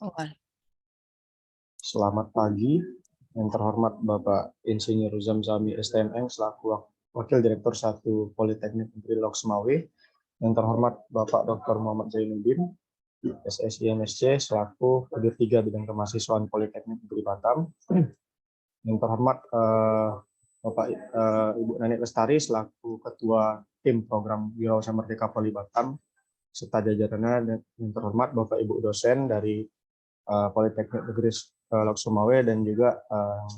Wal- Selamat pagi, yang terhormat Bapak Insinyur Zamzami STMN selaku Wakil Direktur 1 Politeknik Negeri Lok Sumawe, yang terhormat Bapak Dr. Muhammad Zainuddin, SSI MSC selaku Kodir 3 Bidang Kemahasiswaan Politeknik Negeri Batam, yang terhormat Bapak Ibu Nani Lestari selaku Ketua Tim Program Wirausaha Merdeka Poli Batam, serta jajarannya, dan yang terhormat Bapak Ibu dosen dari Politeknik Negeri Lok Sumawe, dan juga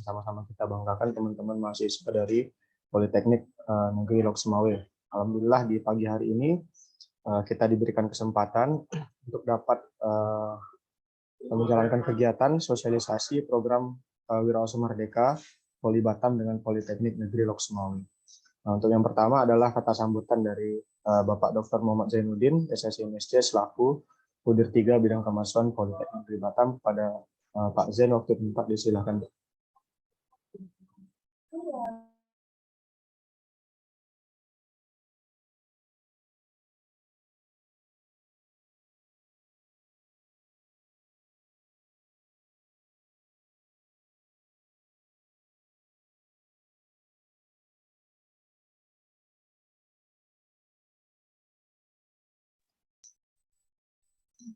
sama-sama kita banggakan teman-teman mahasiswa dari Politeknik Negeri Lok Sumawe. Alhamdulillah di pagi hari ini kita diberikan kesempatan untuk dapat menjalankan kegiatan sosialisasi program Wirausaha Merdeka Poli Batam dengan Politeknik Negeri Lok Sumawe. Nah, untuk yang pertama adalah kata sambutan dari Bapak Dr. Muhammad Zainuddin, SSI MSC selaku Kodir 3 Bidang Kemahasiswaan Politeknik Negeri Batam kepada Pak Zain. Waktu tempat disilakan.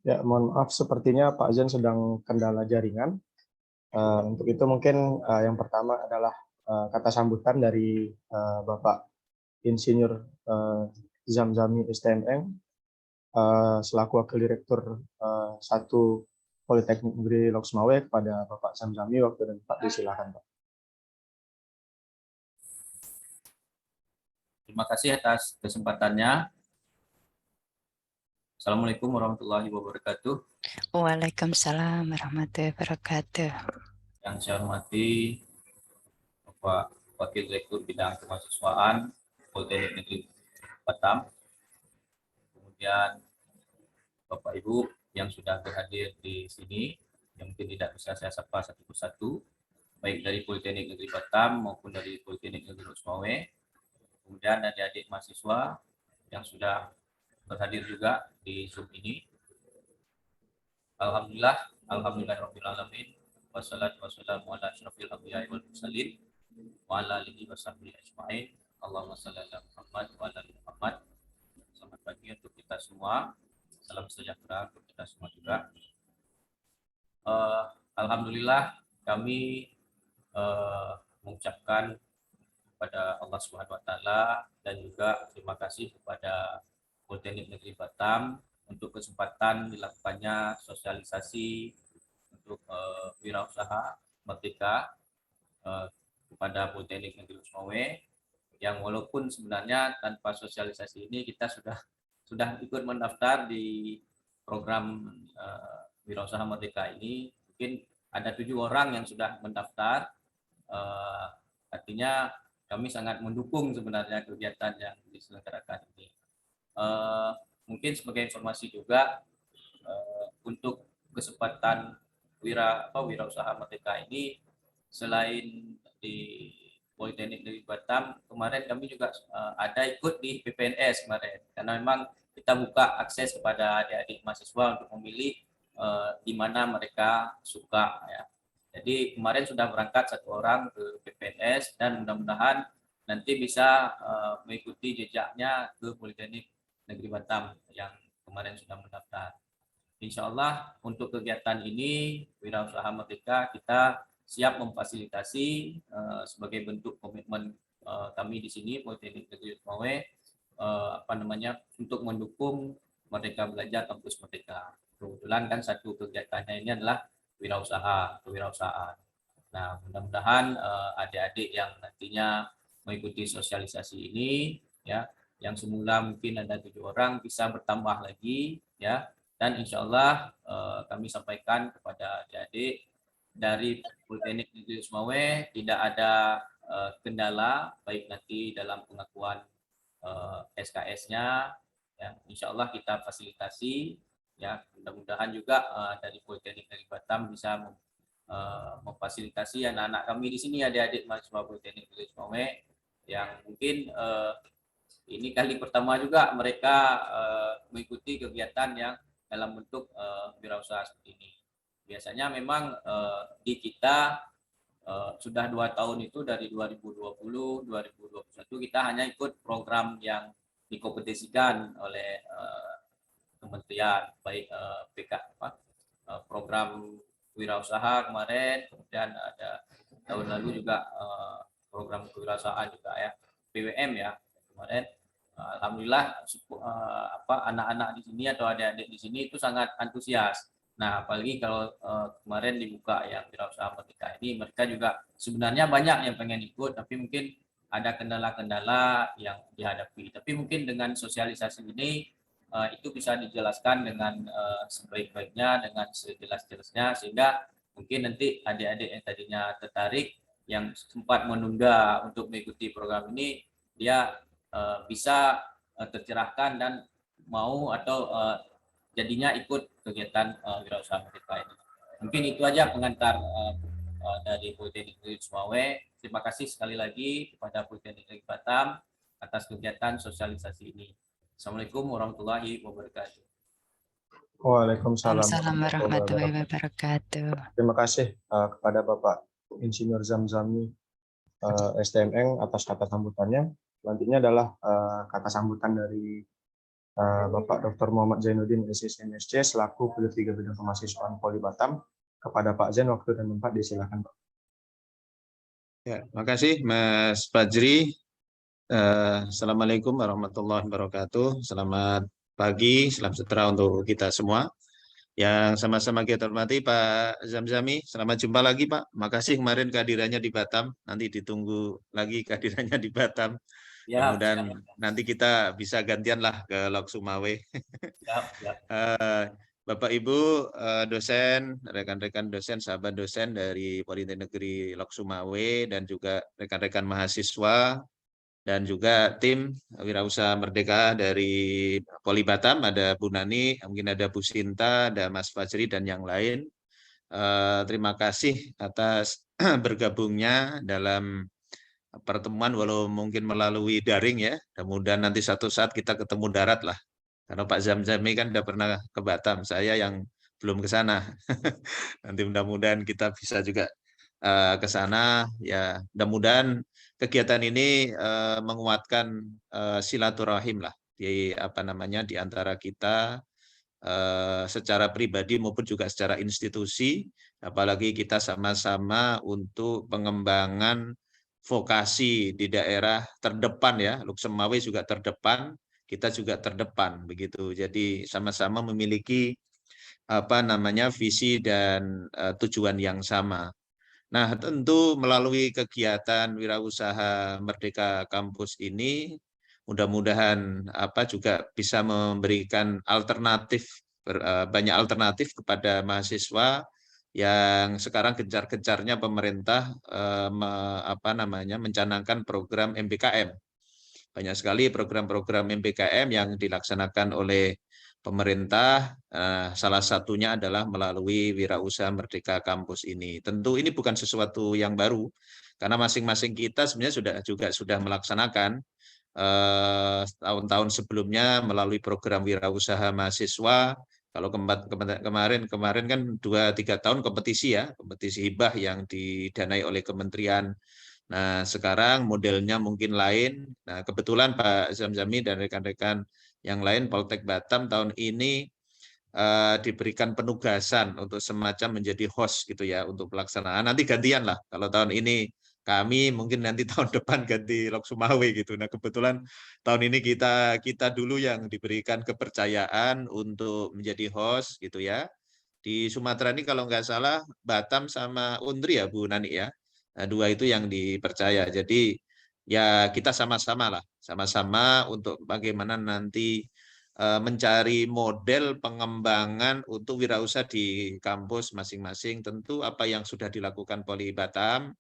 Ya, mohon maaf sepertinya Pak Zain sedang kendala jaringan. Untuk itu mungkin yang pertama adalah kata sambutan dari Bapak Insinyur Zamzami STMN selaku Wakil Direktur 1 Politeknik Negeri Lok Sumawe kepada Bapak Zamzami. Waktu dan tempat disilakan, Pak. Terima kasih atas kesempatannya. Assalamualaikum warahmatullahi wabarakatuh. Waalaikumsalam warahmatullahi wabarakatuh. Yang saya hormati Bapak Wakil Direktur Bidang Kemahasiswaan Politeknik Negeri Batam, kemudian Bapak Ibu yang sudah berhadir di sini, yang mungkin tidak bisa saya sapa satu persatu, baik dari Politeknik Negeri Batam maupun dari Politeknik Negeri Lok Sumawe, kemudian adik-adik mahasiswa yang sudah berhadir juga di Zoom ini. Alhamdulillahirabbil alamin, wassalatu wassalamu ala asyrofil anbiya'i wal mursalin wa ala alihi washabbihi ajmain. Allahumma shalli ala Muhammad wa ala ali Muhammad. Selamat pagi untuk kita semua. Salam sejahtera untuk kita semua juga. Alhamdulillah kami mengucapkan kepada Allah Subhanahu wa taala dan juga terima kasih kepada Politeknik Negeri Batam untuk kesempatan dilakukannya sosialisasi untuk wirausaha merdeka kepada Politeknik Negeri Sumawe, yang walaupun sebenarnya tanpa sosialisasi ini kita sudah ikut mendaftar di program wirausaha merdeka ini. Mungkin ada 7 orang yang sudah mendaftar, artinya kami sangat mendukung sebenarnya kegiatan yang diselenggarakan ini. Mungkin sebagai informasi juga, untuk kesempatan wirausaha merdeka ini, selain di Politeknik Negeri Batam, kemarin kami juga ada ikut di PPNS kemarin, karena memang kita buka akses kepada adik-adik mahasiswa untuk memilih di mana mereka suka, ya. Jadi kemarin sudah berangkat 1 orang ke PPNS dan mudah-mudahan nanti bisa mengikuti jejaknya ke Politeknik Negeri Batam yang kemarin sudah mendaftar. Insya Allah untuk kegiatan ini Wirausaha Merdeka kita siap memfasilitasi sebagai bentuk komitmen kami di sini Politeknik Negeri Sumawe untuk mendukung Merdeka Belajar Kampus Merdeka. Kebetulan kan satu kegiatannya ini adalah kewirausahaan. Nah, mudah-mudahan adik-adik yang nantinya mengikuti sosialisasi ini, ya, yang semula mungkin ada 7 orang bisa bertambah lagi, ya, dan insya Allah kami sampaikan kepada adik-adik dari Politeknik Negeri Sumawe tidak ada kendala baik nanti dalam pengakuan SKS-nya, ya, insya Allah kita fasilitasi. Ya, mudah-mudahan juga dari Politeknik Negeri Batam bisa memfasilitasi anak-anak kami di sini, adik-adik mahasiswa Politeknik Negeri Sumawe yang mungkin ini kali pertama juga mereka mengikuti kegiatan yang dalam bentuk wirausaha seperti ini. biasanya memang di kita sudah 2 tahun itu dari 2020, 2021 kita hanya ikut program yang dikompetisikan oleh kementerian, baik PK program wirausaha kemarin, kemudian ada tahun lalu juga program kewirausahaan juga ya, PWM ya kemarin. Alhamdulillah anak-anak di sini atau adik-adik di sini itu sangat antusias. Nah, apalagi kalau kemarin dibuka yang wirausaha merdeka ini, mereka juga sebenarnya banyak yang pengen ikut, tapi mungkin ada kendala-kendala yang dihadapi. Tapi mungkin dengan sosialisasi ini itu bisa dijelaskan dengan sebaik-baiknya, dengan sejelas-jelasnya, sehingga mungkin nanti adik-adik yang tadinya tertarik, yang sempat menunda untuk mengikuti program ini, dia bisa tercerahkan dan mau atau jadinya ikut kegiatan wirausaha merdeka ini. Mungkin itu aja pengantar dari Politeknik Negeri Sumawe. Terima kasih sekali lagi kepada Politeknik Negeri Batam atas kegiatan sosialisasi ini. Assalamualaikum warahmatullahi wabarakatuh. Waalaikumsalam Waalaikumsalam warahmatullahi wabarakatuh. wabarakatuh. Terima kasih kepada Bapak Insinyur Zamzami STMN atas kata sambutannya. Selanjutnya adalah kata sambutan dari Bapak Dr. Muhammad Zainuddin SSC MSc selaku Peneliti 3 Bidang Kemahasiswaan Poli Batam. Kepada Pak Zain, waktu dan tempat disilakan, Pak. Ya, makasih Mas Fajri. Assalamualaikum warahmatullahi wabarakatuh. Selamat pagi, salam sejahtera untuk kita semua. Yang sama-sama kita hormati Pak Zamzami, selamat jumpa lagi Pak. Makasih kemarin kehadirannya di Batam, nanti ditunggu lagi kehadirannya di Batam. Ya, Kemudian nanti kita bisa gantian lah ke Lok Sumawe. Bapak Ibu dosen, rekan-rekan dosen, sahabat dosen dari Politeknik Negeri Lok Sumawe, dan juga rekan-rekan mahasiswa, dan juga tim Wirausaha Merdeka dari Poli Batam, ada Bu Nani, mungkin ada Bu Sinta, ada Mas Fajri, dan yang lain. Terima kasih atas bergabungnya dalam pertemuan, walau mungkin melalui daring ya. Kemudian nanti satu saat kita ketemu darat lah. Karena Pak Zamzami kan udah pernah ke Batam, saya yang belum ke sana. Nanti mudah-mudahan kita bisa juga ke sana. Ya, mudah-mudahan kegiatan ini menguatkan silaturahim lah di di antara kita secara pribadi maupun juga secara institusi. Apalagi kita sama-sama untuk pengembangan vokasi di daerah terdepan ya. Lok Sumawe juga terdepan, kita juga terdepan begitu. Jadi sama-sama memiliki visi dan tujuan yang sama. Nah, tentu melalui kegiatan Wirausaha Merdeka Kampus ini mudah-mudahan juga bisa memberikan banyak alternatif kepada mahasiswa yang sekarang gencar-gencarnya pemerintah mencanangkan program MBKM. Banyak sekali program-program MBKM yang dilaksanakan oleh pemerintah, salah satunya adalah melalui Wirausaha Merdeka Kampus ini. Tentu ini bukan sesuatu yang baru, karena masing-masing kita sebenarnya sudah melaksanakan tahun-tahun sebelumnya melalui program Wirausaha Mahasiswa. Kalau kemarin kan 2-3 tahun kompetisi hibah yang didanai oleh kementerian. Nah, sekarang modelnya mungkin lain. Nah, kebetulan Pak Zamzami dan rekan-rekan yang lain Poltek Batam tahun ini diberikan penugasan untuk semacam menjadi host gitu ya untuk pelaksanaan. Nanti gantian lah. Kalau tahun ini kami, mungkin nanti tahun depan ganti Lok Sumawe gitu. Nah, kebetulan tahun ini kita dulu yang diberikan kepercayaan untuk menjadi host gitu ya. Di Sumatera ini kalau nggak salah Batam sama Undri ya Bu Nani ya. Nah, 2 itu yang dipercaya. Jadi ya kita sama-sama untuk bagaimana nanti mencari model pengembangan untuk wirausaha di kampus masing-masing. Tentu apa yang sudah dilakukan Poli Batam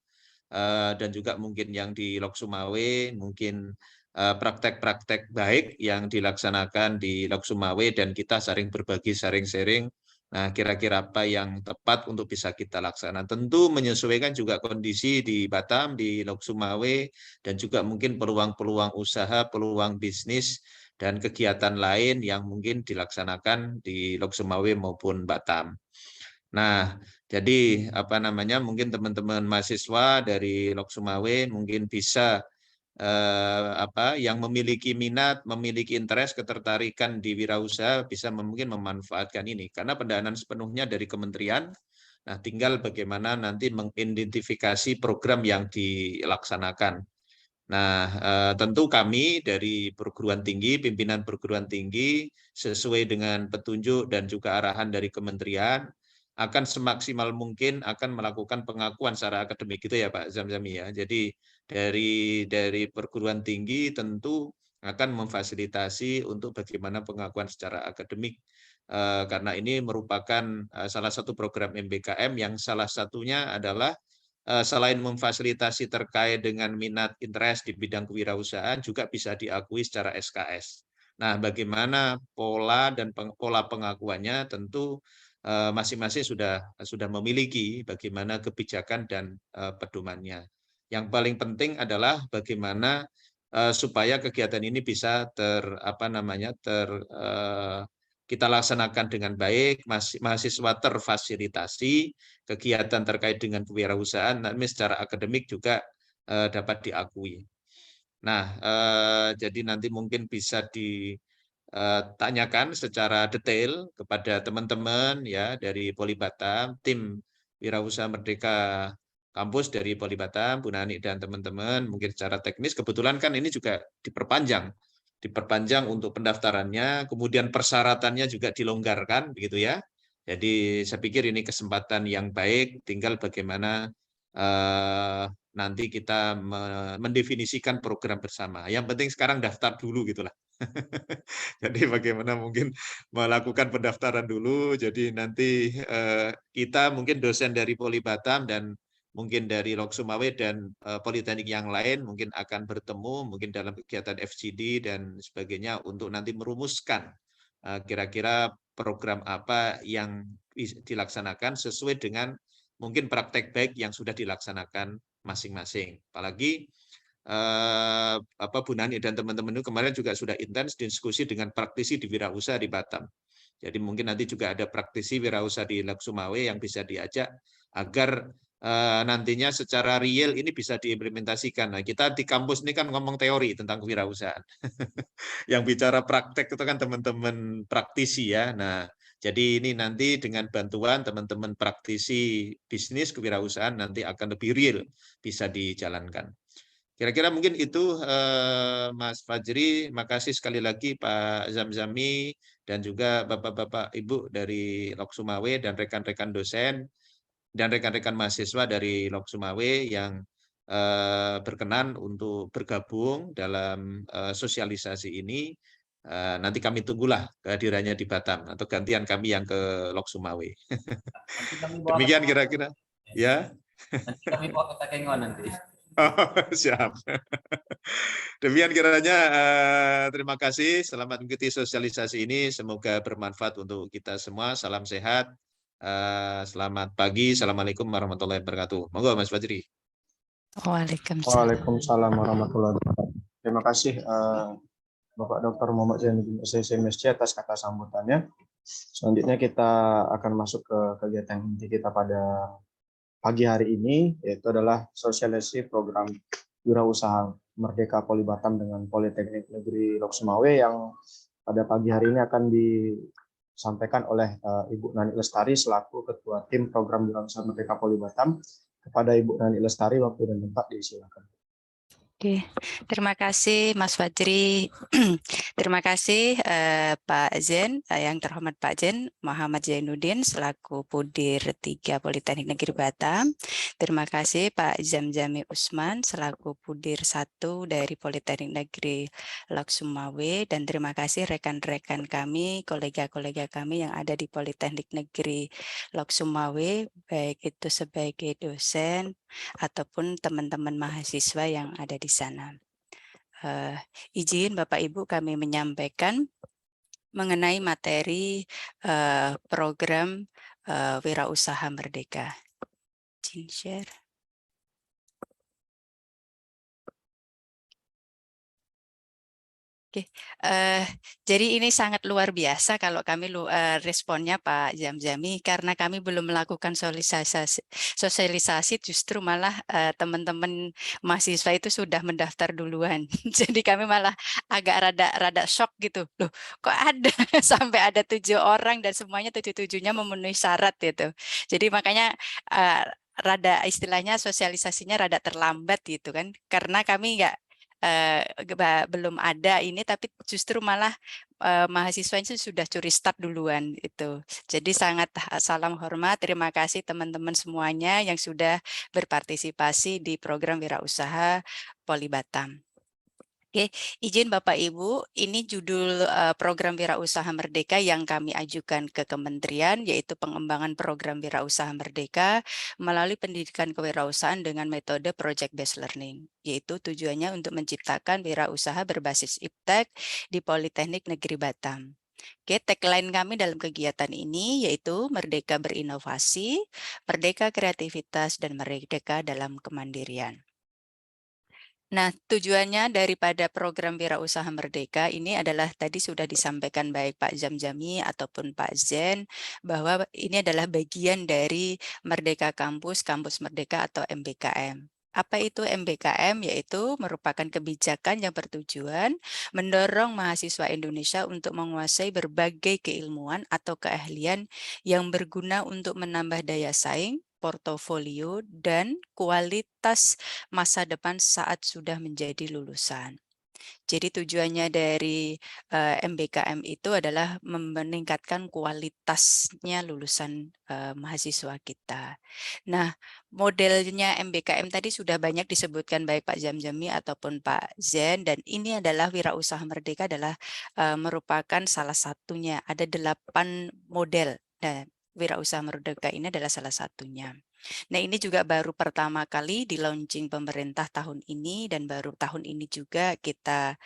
dan juga mungkin yang di Lok Sumawe, mungkin praktek-praktek baik yang dilaksanakan di Lok Sumawe, dan kita saling berbagi, sharing. Nah, kira-kira apa yang tepat untuk bisa kita laksanakan? Tentu menyesuaikan juga kondisi di Batam, di Lok Sumawe, dan juga mungkin peluang-peluang usaha, peluang bisnis, dan kegiatan lain yang mungkin dilaksanakan di Lok Sumawe maupun Batam. Nah, jadi apa namanya, mungkin teman-teman mahasiswa dari Lok Sumawe mungkin bisa yang memiliki minat, memiliki interest, ketertarikan di wirausaha bisa mungkin memanfaatkan ini karena pendanaan sepenuhnya dari kementerian. Nah, tinggal bagaimana nanti mengidentifikasi program yang dilaksanakan. Nah, tentu kami dari perguruan tinggi, pimpinan perguruan tinggi, sesuai dengan petunjuk dan juga arahan dari kementerian, akan semaksimal mungkin akan melakukan pengakuan secara akademik gitu ya Pak Zamzami ya. Jadi dari perguruan tinggi tentu akan memfasilitasi untuk bagaimana pengakuan secara akademik karena ini merupakan salah satu program MBKM yang salah satunya adalah selain memfasilitasi terkait dengan minat interest di bidang kewirausahaan juga bisa diakui secara SKS. Nah, bagaimana pola dan pola pengakuannya tentu masing-masing sudah memiliki bagaimana kebijakan dan pedomannya. Yang paling penting adalah bagaimana supaya kegiatan ini bisa kita laksanakan dengan baik, mahasiswa terfasilitasi, kegiatan terkait dengan kewirausahaan, tapi secara akademik juga dapat diakui. Nah, jadi nanti mungkin bisa ditanyakan secara detail kepada teman-teman ya dari Poli Batam, tim Wirausaha Merdeka kampus dari Poli Batam, Bu Nani dan teman-teman, mungkin secara teknis kebetulan kan ini juga diperpanjang untuk pendaftarannya, kemudian persyaratannya juga dilonggarkan begitu ya. Jadi saya pikir ini kesempatan yang baik, tinggal bagaimana nanti kita mendefinisikan program bersama. Yang penting sekarang daftar dulu gitulah. Jadi bagaimana mungkin melakukan pendaftaran dulu. Jadi nanti kita mungkin dosen dari Poli Batam dan mungkin dari Lok Sumawe dan politeknik yang lain mungkin akan bertemu mungkin dalam kegiatan FGD dan sebagainya untuk nanti merumuskan kira-kira program apa yang dilaksanakan sesuai dengan mungkin praktek baik yang sudah dilaksanakan masing-masing. Apalagi Bu Nani dan teman-teman itu kemarin juga sudah intens diskusi dengan praktisi di wirausaha di Batam. Jadi mungkin nanti juga ada praktisi wirausaha di Lok Sumawe yang bisa diajak agar nantinya secara real ini bisa diimplementasikan. Nah, kita di kampus ini kan ngomong teori tentang kewirausahaan. Yang bicara praktek itu kan teman-teman praktisi ya. Nah, jadi ini nanti dengan bantuan teman-teman praktisi bisnis kewirausahaan nanti akan lebih real bisa dijalankan. Kira-kira mungkin itu Mas Fajri, makasih sekali lagi Pak Zamzami dan juga Bapak-Bapak Ibu dari Lok Sumawe dan rekan-rekan dosen dan rekan-rekan mahasiswa dari Lok Sumawe yang berkenan untuk bergabung dalam sosialisasi ini. Nanti kami tunggulah kehadirannya di Batam atau gantian kami yang ke Lok Sumawe. Nanti kami bawa Demikian kira-kira. Ya. Nanti kami bawa ke Takengon nanti. Oh, siap. Demikian kiranya terima kasih. Selamat mengikuti sosialisasi ini. Semoga bermanfaat untuk kita semua. Salam sehat. Selamat pagi. Assalamualaikum warahmatullahi wabarakatuh. Monggo Mas Fajri. Waalaikumsalam. Waalaikumsalam warahmatullahi wabarakatuh. Terima kasih Bapak Dr. Muhammad Zainuddin SMSC atas kata sambutannya. Selanjutnya kita akan masuk ke kegiatan inti kita pada pagi hari ini, yaitu adalah sosialisasi program Wirausaha Merdeka Poli Batam dengan Politeknik Negeri Lok Sumawe yang pada pagi hari ini akan disampaikan oleh Ibu Nani Lestari selaku Ketua Tim Program Wirausaha Merdeka Poli Batam. Kepada Ibu Nani Lestari, waktu dan tempat disilakan. Oke, terima kasih Mas Fajri. Terima kasih Pak Zen, yang terhormat Pak Zen Muhammad Zainuddin selaku Pudir 3 Politeknik Negeri Batam. Terima kasih Pak Zamzami Usman selaku Pudir 1 dari Politeknik Negeri Lok Sumawe, dan terima kasih rekan-rekan kami, kolega-kolega kami yang ada di Politeknik Negeri Lok Sumawe, baik itu sebagai dosen ataupun teman-teman mahasiswa yang ada di sana. Izin Bapak Ibu kami menyampaikan mengenai materi program Wirausaha Merdeka. Izin share. Oke, jadi ini sangat luar biasa kalau kami responnya Pak Zamzami, karena kami belum melakukan sosialisasi justru malah teman-teman mahasiswa itu sudah mendaftar duluan. Jadi kami malah agak rada shock gitu. Loh, kok ada sampai ada 7 orang dan semuanya 7-7-nya memenuhi syarat gitu. Jadi makanya rada istilahnya sosialisasinya rada terlambat gitu kan, karena kami belum ada ini, tapi justru malah mahasiswa itu sudah curi start duluan itu. Jadi sangat salam hormat, terima kasih teman-teman semuanya yang sudah berpartisipasi di program Wirausaha Poli Batam. Oke, izin Bapak Ibu, ini judul program Wirausaha Merdeka yang kami ajukan ke Kementerian, yaitu pengembangan program Wirausaha Merdeka melalui pendidikan kewirausahaan dengan metode Project Based Learning, yaitu tujuannya untuk menciptakan wirausaha berbasis iptek di Politeknik Negeri Batam. Oke, tagline kami dalam kegiatan ini yaitu Merdeka Berinovasi, Merdeka Kreativitas, dan Merdeka dalam Kemandirian. Nah, tujuannya daripada program Wirausaha Merdeka ini adalah tadi sudah disampaikan baik Pak Zamzami ataupun Pak Zen, bahwa ini adalah bagian dari Merdeka Kampus, Kampus Merdeka atau MBKM. Apa itu MBKM? Yaitu merupakan kebijakan yang bertujuan mendorong mahasiswa Indonesia untuk menguasai berbagai keilmuan atau keahlian yang berguna untuk menambah daya saing, portofolio, dan kualitas masa depan saat sudah menjadi lulusan. Jadi tujuannya dari MBKM itu adalah meningkatkan kualitasnya lulusan mahasiswa kita. Nah, modelnya MBKM tadi sudah banyak disebutkan baik Pak Zamzami ataupun Pak Zen, dan ini adalah Wirausaha Merdeka adalah merupakan salah satunya. Ada 8 model. Dan Wirausaha Merdeka ini adalah salah satunya. Nah, ini juga baru pertama kali di launching pemerintah tahun ini, dan baru tahun ini juga kita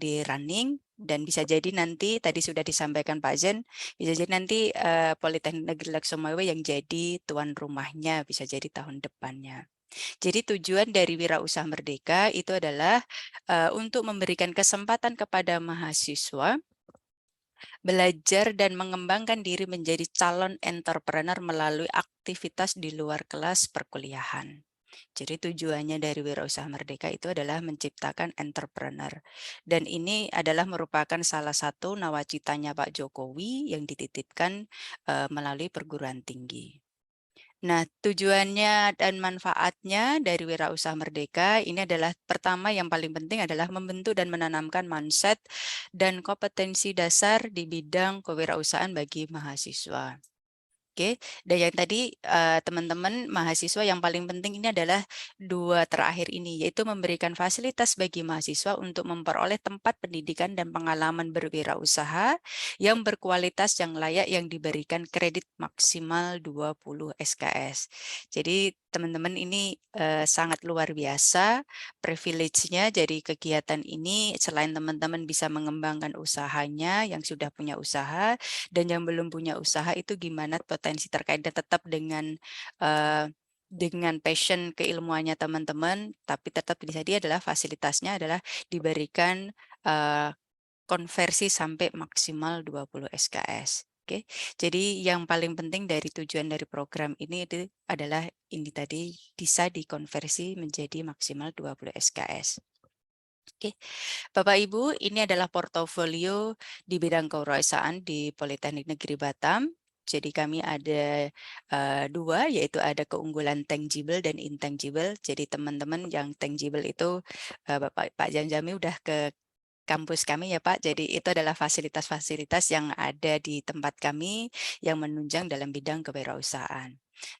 di running, dan bisa jadi nanti tadi sudah disampaikan Pak Zen, bisa jadi nanti Politeknik Negeri Lok Sumawe yang jadi tuan rumahnya, bisa jadi tahun depannya. Jadi tujuan dari Wirausaha Merdeka itu adalah untuk memberikan kesempatan kepada mahasiswa belajar dan mengembangkan diri menjadi calon entrepreneur melalui aktivitas di luar kelas perkuliahan. Jadi tujuannya dari Wirausaha Merdeka itu adalah menciptakan entrepreneur. Dan ini adalah merupakan salah satu nawacitanya Pak Jokowi yang dititipkan melalui perguruan tinggi. Nah, tujuannya dan manfaatnya dari Wirausaha Merdeka ini adalah pertama yang paling penting adalah membentuk dan menanamkan mindset dan kompetensi dasar di bidang kewirausahaan bagi mahasiswa. Oke, dan yang tadi teman-teman mahasiswa yang paling penting ini adalah 2 terakhir ini, yaitu memberikan fasilitas bagi mahasiswa untuk memperoleh tempat pendidikan dan pengalaman berwirausaha yang berkualitas yang layak yang diberikan kredit maksimal 20 SKS. Jadi teman-teman ini sangat luar biasa privilege-nya. Jadi kegiatan ini selain teman-teman bisa mengembangkan usahanya yang sudah punya usaha, dan yang belum punya usaha itu gimana potensi terkait dan tetap dengan passion keilmuannya teman-teman, tapi tetap bisa dia adalah fasilitasnya adalah diberikan konversi sampai maksimal 20 SKS. Oke, jadi yang paling penting dari tujuan dari program ini itu adalah ini tadi bisa dikonversi menjadi maksimal 20 SKS. Oke, Bapak Ibu, ini adalah portofolio di bidang kewirausahaan di Politeknik Negeri Batam. Jadi kami ada 2, yaitu ada keunggulan tangible dan intangible. Jadi teman-teman yang tangible itu Pak Zamzami udah ke kampus kami ya Pak, jadi itu adalah fasilitas-fasilitas yang ada di tempat kami yang menunjang dalam bidang kewirausahaan.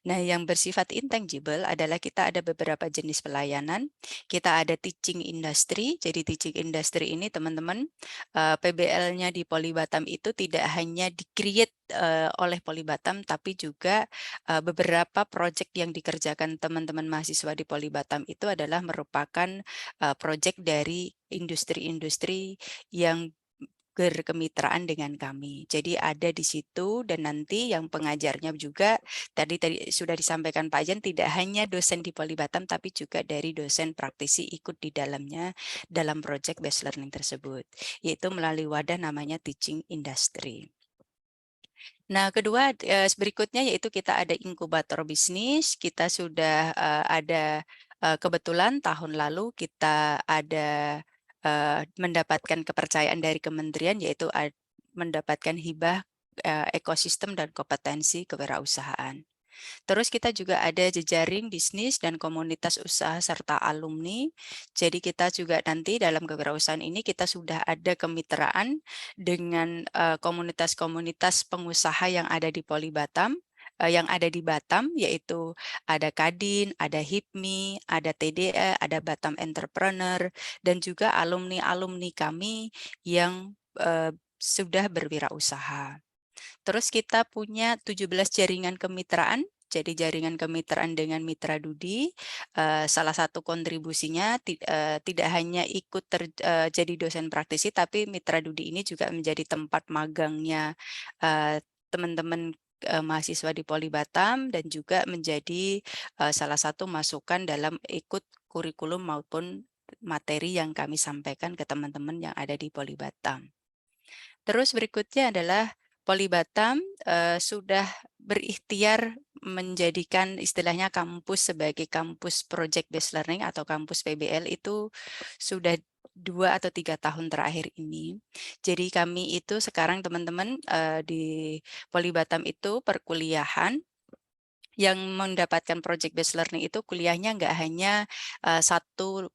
Nah, yang bersifat intangible adalah kita ada beberapa jenis pelayanan. Kita ada teaching industry. Jadi teaching industry ini teman-teman PBL-nya di Poli Batam itu tidak hanya di-create oleh Poli Batam, tapi juga beberapa proyek yang dikerjakan teman-teman mahasiswa di Poli Batam itu adalah merupakan proyek dari industri-industri yang berkemitraan dengan kami. Jadi ada di situ, dan nanti yang pengajarnya juga tadi sudah disampaikan Pak Jen, tidak hanya dosen di Poli Batam tapi juga dari dosen praktisi ikut di dalamnya dalam project based learning tersebut, yaitu melalui wadah namanya Teaching Industry. Nah, kedua berikutnya yaitu kita ada inkubator bisnis. Kita sudah ada kebetulan tahun lalu kita ada mendapatkan kepercayaan dari kementerian, yaitu mendapatkan hibah ekosistem dan kompetensi kewirausahaan. Terus kita juga ada jejaring bisnis dan komunitas usaha serta alumni. Jadi kita juga nanti dalam kewirausahaan ini kita sudah ada kemitraan dengan komunitas-komunitas pengusaha yang ada di Poli Batam, yang ada di Batam, yaitu ada Kadin, ada HIPMI, ada TDA, ada Batam Entrepreneur, dan juga alumni-alumni kami yang sudah berwirausaha. Terus kita punya 17 jaringan kemitraan. Jadi jaringan kemitraan dengan Mitra Dudi, salah satu kontribusinya tidak hanya ikut jadi dosen praktisi, tapi Mitra Dudi ini juga menjadi tempat magangnya teman-teman mahasiswa di Poli Batam, dan juga menjadi salah satu masukan dalam ikut kurikulum maupun materi yang kami sampaikan ke teman-teman yang ada di Poli Batam. Terus berikutnya adalah Poli Batam sudah berikhtiar menjadikan istilahnya kampus sebagai kampus project based learning atau kampus PBL itu sudah 2 atau 3 tahun terakhir ini. Jadi kami itu sekarang teman-teman di Poli Batam itu perkuliahan yang mendapatkan project based learning itu kuliahnya nggak hanya satu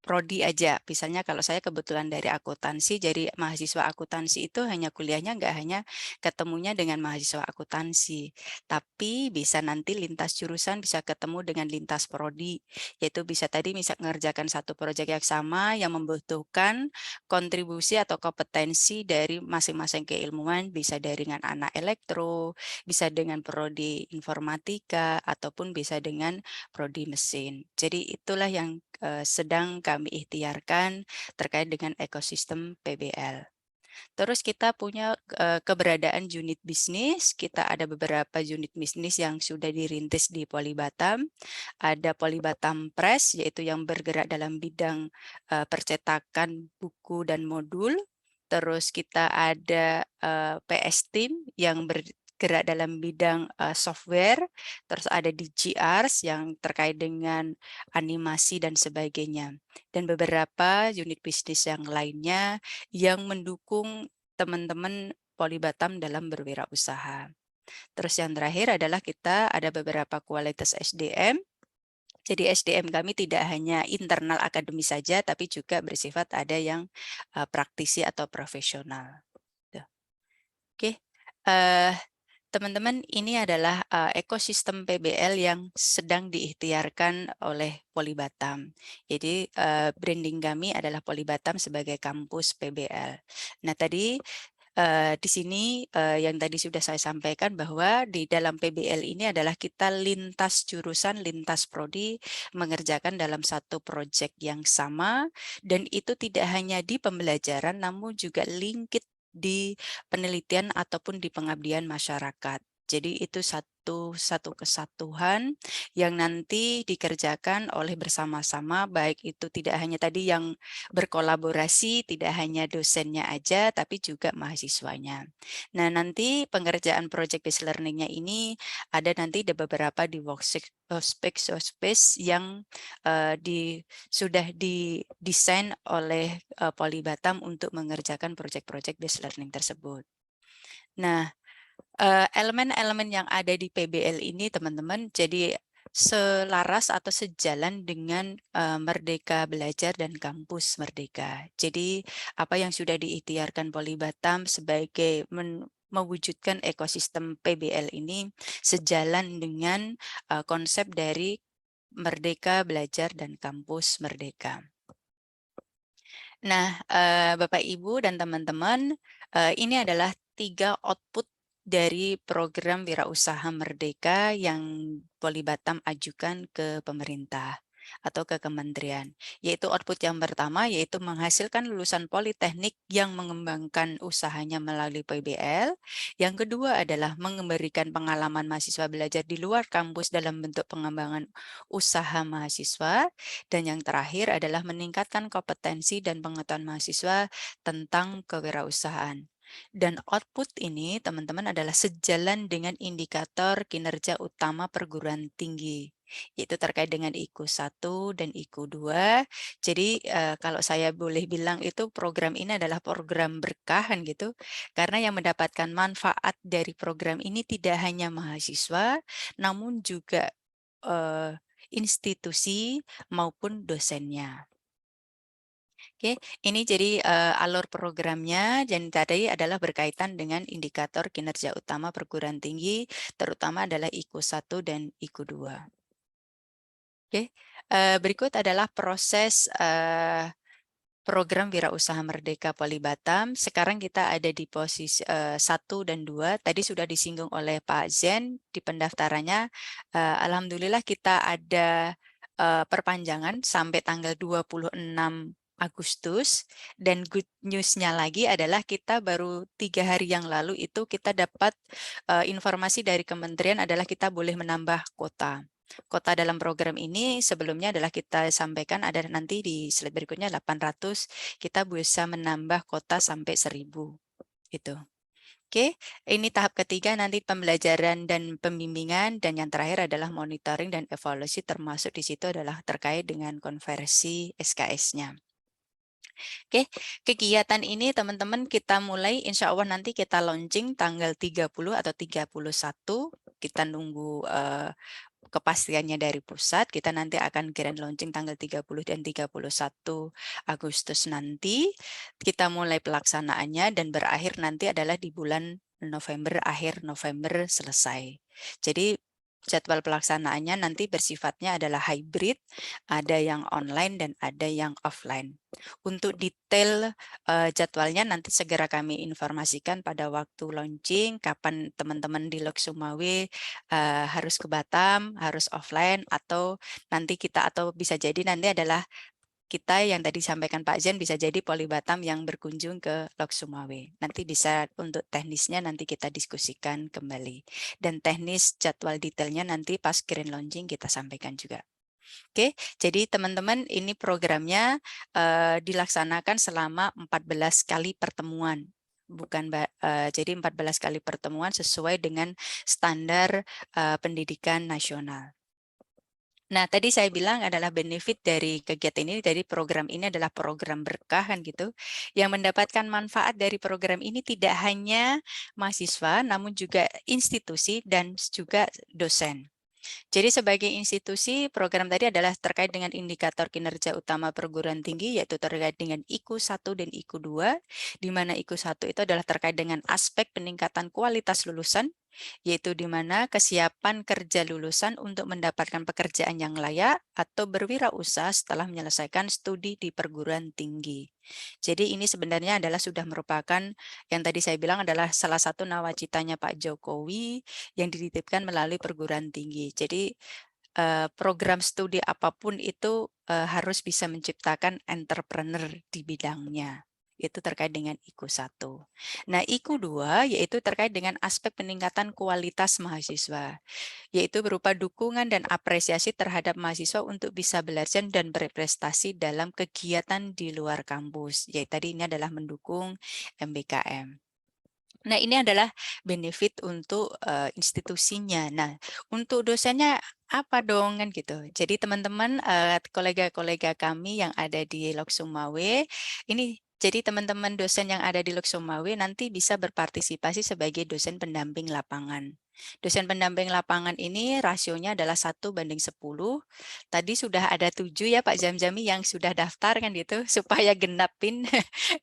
prodi aja. Misalnya kalau saya kebetulan dari akuntansi, jadi mahasiswa akuntansi itu hanya kuliahnya nggak hanya ketemunya dengan mahasiswa akuntansi, tapi bisa nanti lintas jurusan bisa ketemu dengan lintas prodi, yaitu bisa tadi bisa mengerjakan satu proyek yang sama yang membutuhkan kontribusi atau kompetensi dari masing-masing keilmuan, bisa dengan anak elektro, bisa dengan prodi informatika, ataupun bisa dengan prodi mesin. Jadi itulah yang sedang kami ikhtiarkan terkait dengan ekosistem PBL. Terus kita punya keberadaan unit bisnis. Kita ada beberapa unit bisnis yang sudah dirintis di Poli Batam. Ada Poli Batam Press, yaitu yang bergerak dalam bidang percetakan buku dan modul. Terus kita ada PS Team yang bergerak dalam bidang software. Terus ada DGRs yang terkait dengan animasi dan sebagainya. Dan beberapa unit bisnis yang lainnya yang mendukung teman-teman Poli Batam dalam berwirausaha. Terus yang terakhir adalah kita ada beberapa kualitas SDM. Jadi SDM kami tidak hanya internal akademis saja, tapi juga bersifat ada yang praktisi atau profesional. Oke, teman-teman, ini adalah ekosistem PBL yang sedang diikhtiarkan oleh Poli Batam. Jadi branding kami adalah Poli Batam sebagai kampus PBL. Nah, tadi di sini yang tadi sudah saya sampaikan bahwa di dalam PBL ini adalah kita lintas jurusan, lintas prodi mengerjakan dalam satu proyek yang sama, dan itu tidak hanya di pembelajaran namun juga linked di penelitian ataupun di pengabdian masyarakat. Jadi itu satu kesatuan yang nanti dikerjakan oleh bersama-sama, baik itu tidak hanya tadi yang berkolaborasi, tidak hanya dosennya aja, tapi juga mahasiswanya. Nah, nanti pengerjaan project based learning-nya ini ada nanti beberapa di workspace yang sudah didesain oleh Poli Batam untuk mengerjakan project-project based learning tersebut. Nah, elemen-elemen yang ada di PBL ini teman-teman jadi selaras atau sejalan dengan Merdeka Belajar dan Kampus Merdeka. Jadi apa yang sudah diikhtiarkan Poli Batam sebagai mewujudkan ekosistem PBL ini sejalan dengan konsep dari Merdeka Belajar dan Kampus Merdeka. Nah, Bapak Ibu dan teman-teman, ini adalah 3 output dari program Wirausaha Merdeka yang Poli Batam ajukan ke pemerintah. atau ke kementerian. Yaitu output yang pertama yaitu menghasilkan lulusan politeknik yang mengembangkan usahanya melalui PBL. Yang kedua adalah memberikan pengalaman mahasiswa belajar di luar kampus dalam bentuk pengembangan usaha mahasiswa. Dan yang terakhir adalah meningkatkan kompetensi dan pengetahuan mahasiswa tentang kewirausahaan. Dan output ini teman-teman adalah sejalan dengan indikator kinerja utama perguruan tinggi, yaitu terkait dengan IQ 1 dan IQ 2. Jadi kalau saya boleh bilang itu program ini adalah program berkah kan gitu, karena yang mendapatkan manfaat dari program ini tidak hanya mahasiswa, namun juga institusi maupun dosennya. Oke, ini jadi alur programnya dan tadi adalah berkaitan dengan indikator kinerja utama perguruan tinggi, terutama adalah IQ 1 dan IQ 2. Oke, berikut adalah proses program Wirausaha Merdeka Poli Batam. Sekarang kita ada di posisi 1 dan 2. Tadi sudah disinggung oleh Pak Zen di pendaftarannya. Alhamdulillah kita ada perpanjangan sampai tanggal 26 Agustus, dan good news-nya lagi adalah kita baru 3 hari yang lalu itu kita dapat informasi dari kementerian adalah kita boleh menambah kuota. Kuota dalam program ini sebelumnya adalah kita sampaikan ada nanti di slide berikutnya 800, kita bisa menambah kuota sampai 1000 itu. Oke, ini tahap ketiga nanti pembelajaran dan pembimbingan, dan yang terakhir adalah monitoring dan evaluasi, termasuk di situ adalah terkait dengan konversi SKS-nya. Oke, kegiatan ini teman-teman kita mulai insya Allah nanti kita launching tanggal 30 atau 31. Kita nunggu kepastiannya dari pusat. Kita nanti akan grand launching tanggal 30 dan 31 Agustus nanti. Kita mulai pelaksanaannya dan berakhir nanti adalah di bulan November, akhir November selesai. Jadi jadwal pelaksanaannya nanti bersifatnya adalah hybrid, ada yang online dan ada yang offline. Untuk detail jadwalnya nanti segera kami informasikan pada waktu launching, kapan teman-teman di Lok Sumawe harus ke Batam, harus offline, atau nanti kita, atau bisa jadi nanti adalah kita yang tadi sampaikan Pak Zen bisa jadi Poli Batam yang berkunjung ke Lok Sumawe. Nanti bisa untuk teknisnya nanti kita diskusikan kembali. Dan teknis jadwal detailnya nanti pas grand launching kita sampaikan juga. Oke, jadi teman-teman ini programnya dilaksanakan selama 14 kali pertemuan. Jadi 14 kali pertemuan sesuai dengan standar pendidikan nasional. Nah, tadi saya bilang adalah benefit dari kegiatan ini, dari program ini adalah program berkah kan gitu. Yang mendapatkan manfaat dari program ini tidak hanya mahasiswa, namun juga institusi dan juga dosen. Jadi sebagai institusi, program tadi adalah terkait dengan indikator kinerja utama perguruan tinggi, yaitu terkait dengan IQ 1 dan IQ 2, di mana IQ 1 itu adalah terkait dengan aspek peningkatan kualitas lulusan, yaitu di mana kesiapan kerja lulusan untuk mendapatkan pekerjaan yang layak atau berwirausaha setelah menyelesaikan studi di perguruan tinggi. Jadi ini sebenarnya adalah sudah merupakan yang tadi saya bilang adalah salah satu nawacitanya Pak Jokowi yang dititipkan melalui perguruan tinggi. Jadi program studi apapun itu harus bisa menciptakan entrepreneur di bidangnya. Itu terkait dengan IQ 1. Nah, IQ 2 yaitu terkait dengan aspek peningkatan kualitas mahasiswa, yaitu berupa dukungan dan apresiasi terhadap mahasiswa untuk bisa belajar dan berprestasi dalam kegiatan di luar kampus. Yaitu tadi ini adalah mendukung MBKM. Nah, ini adalah benefit untuk institusinya. Nah, untuk dosennya apa dong kan gitu. Jadi teman-teman kolega-kolega kami yang ada di Lok Sumawe ini, jadi teman-teman dosen yang ada di Lok Sumawe nanti bisa berpartisipasi sebagai dosen pendamping lapangan. Dosen pendamping lapangan ini rasionya adalah 1:10. Tadi sudah ada 7 ya Pak Jamjami yang sudah daftar kan gitu, supaya genapin,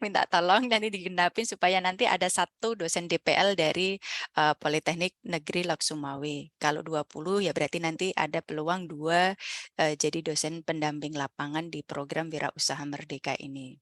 minta tolong nanti digenapin supaya nanti ada 1 dosen DPL dari Politeknik Negeri Lok Sumawe. Kalau 20 ya berarti nanti ada peluang 2 jadi dosen pendamping lapangan di program Wirausaha Merdeka ini.